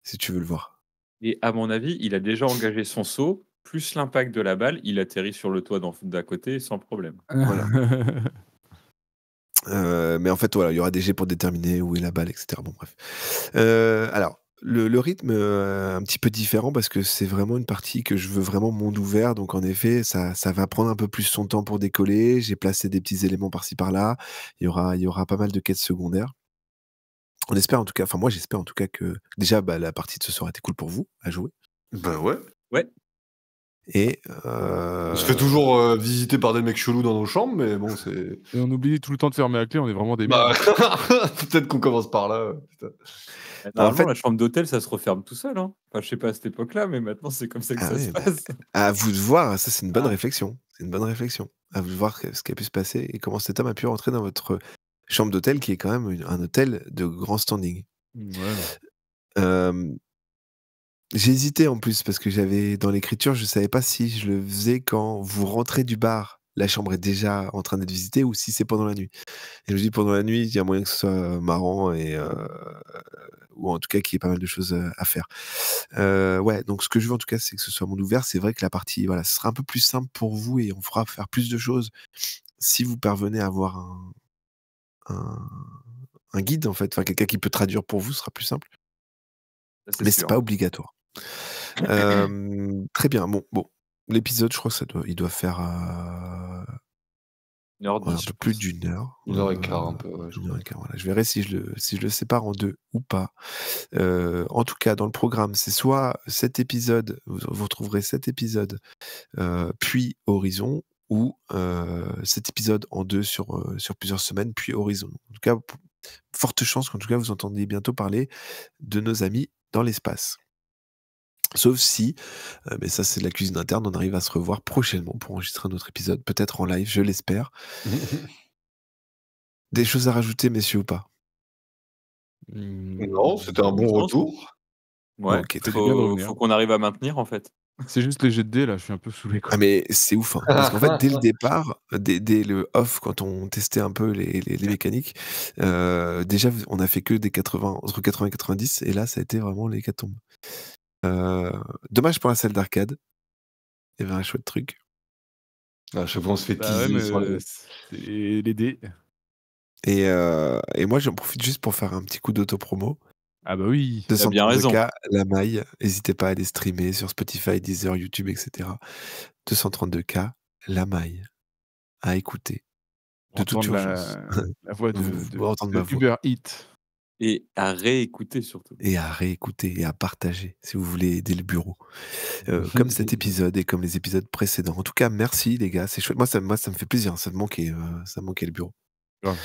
Si tu veux le voir. Et à mon avis, il a déjà engagé son saut, plus l'impact de la balle, il atterrit sur le toit d'à côté sans problème. Voilà. Mais en fait, voilà, il y aura des jets pour déterminer où est la balle, etc. Bon, bref. Alors, le rythme un petit peu différent parce que c'est vraiment une partie que je veux vraiment monde ouvert. Donc, en effet, ça va prendre un peu plus son temps pour décoller. J'ai placé des petits éléments par-ci par-là. Il y aura pas mal de quêtes secondaires. On espère en tout cas, enfin moi j'espère en tout cas que déjà la partie de ce soir était cool pour vous à jouer. Bah ouais. Ouais. Et on se fait toujours visiter par des mecs chelous dans nos chambres, mais bon, c'est. Et on oublie tout le temps de fermer la clé, on est vraiment des Bah, merdes. peut-être qu'on commence par là. Putain. Normalement, en fait, la chambre d'hôtel, ça se referme tout seul. Hein. Enfin, je sais pas à cette époque-là, mais maintenant, c'est comme ça que ça se passe. À vous de voir, ça c'est une bonne réflexion. C'est une bonne réflexion. À vous de voir ce qui a pu se passer et comment cet homme a pu rentrer dans votre chambre d'hôtel, qui est quand même un hôtel de grand standing. Ouais. J'ai hésité en plus parce que j'avais dans l'écriture, je savais pas si je le faisais quand vous rentrez du bar la chambre est déjà en train d'être visitée ou si c'est pendant la nuit. Et je me dis pendant la nuit, il y a moyen que ce soit marrant ou en tout cas qu'il y ait pas mal de choses à faire. Ouais, donc ce que je veux en tout cas, c'est que ce soit monde ouvert. C'est vrai que la partie, voilà, ce sera un peu plus simple pour vous et on fera faire plus de choses si vous parvenez à avoir un guide en fait, enfin quelqu'un qui peut traduire pour vous, ce sera plus simple. Ça, c'est Mais c'est sûr. pas obligatoire. Très bien, bon, l'épisode, je crois que il doit faire 1h10, un je peu plus pense. d'une heure. 1h15 un peu, ouais, je 1 heure crois. et quart, voilà. Je verrai si je le sépare en 2 ou pas. En tout cas, dans le programme, c'est soit cet épisode, vous retrouverez cet épisode, puis Horizon, ou cet épisode en 2 sur plusieurs semaines, puis Horizon. En tout cas, forte chance qu'en tout cas vous entendiez bientôt parler de nos amis dans l'espace. Sauf si, mais ça c'est de la cuisine interne, on arrive à se revoir prochainement pour enregistrer un autre épisode, peut-être en live, je l'espère. Des choses à rajouter, messieurs, ou pas? Non, c'était un bon Non, retour. Ouais, Ok, Ça très fait bien. du bien de revenir. faut qu'on arrive à maintenir en fait. C'est juste les jets de dés, là, je suis un peu saoulé, quoi. Ah mais c'est ouf, hein, parce qu'en fait, dès le départ, dès le off, quand on testait un peu les mécaniques, déjà, on a fait que des 80, entre 80 et 90, et là, ça a été vraiment l'hécatombe. Dommage pour la salle d'arcade. Il y avait un chouette truc. À chaque fois, on se fait Bah ouais, teaser mais sur les... c'est les dés. Et moi, j'en profite juste pour faire un petit coup d'auto-promo. Ah bah oui. T'as bien raison. 232K, la maille. N'hésitez pas à aller streamer sur Spotify, Deezer, YouTube, etc. 232K, la maille. À écouter. De toute Entendre urgence. la voix Vous entendre de ma voix. Uber Eats. Et à réécouter surtout. Et à réécouter et à partager si vous voulez aider le bureau. Comme cet épisode et comme les épisodes précédents. En tout cas, merci les gars, c'est chouette. Moi, ça me fait plaisir. Ça me manquait le bureau. Grave.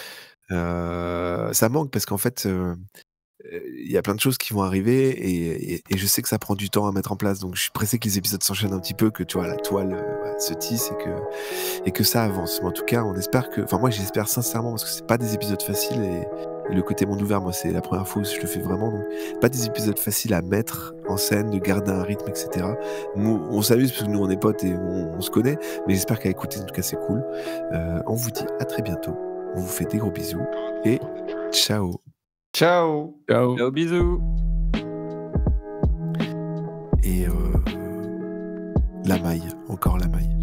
Ça manque parce qu'en fait, il y a plein de choses qui vont arriver et je sais que ça prend du temps à mettre en place. Donc, je suis pressé que les épisodes s'enchaînent un petit peu, que tu vois, la toile se tisse et que ça avance. Mais en tout cas, on espère que. Enfin, moi, j'espère sincèrement parce que c'est pas des épisodes faciles et le côté monde ouvert, moi, c'est la première fois où je le fais vraiment. Donc, pas des épisodes faciles à mettre en scène, de garder un rythme, etc. Nous, on s'amuse parce que nous, on est potes et on se connaît. Mais j'espère qu'à écouter, en tout cas, c'est cool. On vous dit à très bientôt. On vous fait des gros bisous et ciao. Ciao. Ciao. Ciao, bisous. Et la maille, encore la maille.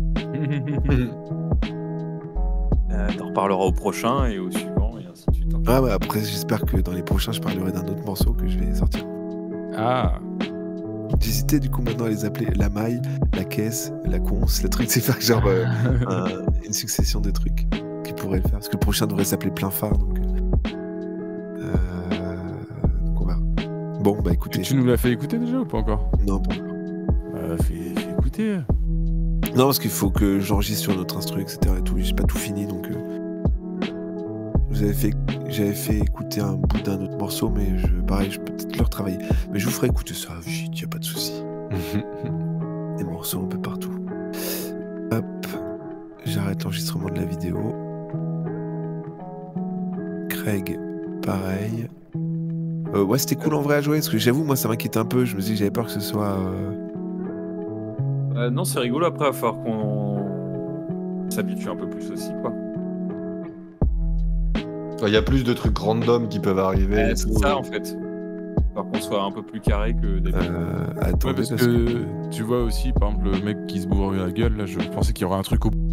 T'en reparleras au prochain et au suivant et ainsi de suite. Ah ouais, après j'espère que dans les prochains je parlerai d'un autre morceau que je vais sortir. Ah. J'hésitais du coup maintenant à les appeler la maille, la caisse, la conce, le truc, c'est faire genre une succession de trucs qui pourraient le faire. Parce que le prochain devrait s'appeler plein phare, donc on verra. Bon bah écoutez. Tu nous l'as fait écouter déjà ou pas encore? Non, pas encore. Fais écouter. Non, parce qu'il faut que j'enregistre sur notre instru, etc. et tout. J'ai pas tout fini, donc j'avais fait écouter un bout d'un autre morceau, mais pareil, je peux peut-être le retravailler. Mais je vous ferai écouter ça, vite, y a pas de souci. Des morceaux un peu partout. Hop, j'arrête l'enregistrement de la vidéo. Craig, pareil. Ouais, c'était cool en vrai à jouer, parce que j'avoue, moi ça m'inquiétait un peu. Je me dis que j'avais peur que ce soit. Non, c'est rigolo. Après, il va falloir qu'on s'habitue un peu plus aussi, quoi. Il y a plus de trucs random qui peuvent arriver. et C'est tout. ça, en fait. Il va falloir qu'on soit un peu plus carré que d'habitude. Attendez, Ouais, parce que tu vois aussi, par exemple, le mec qui se bourre la gueule, là, je pensais qu'il y aurait un truc au bout.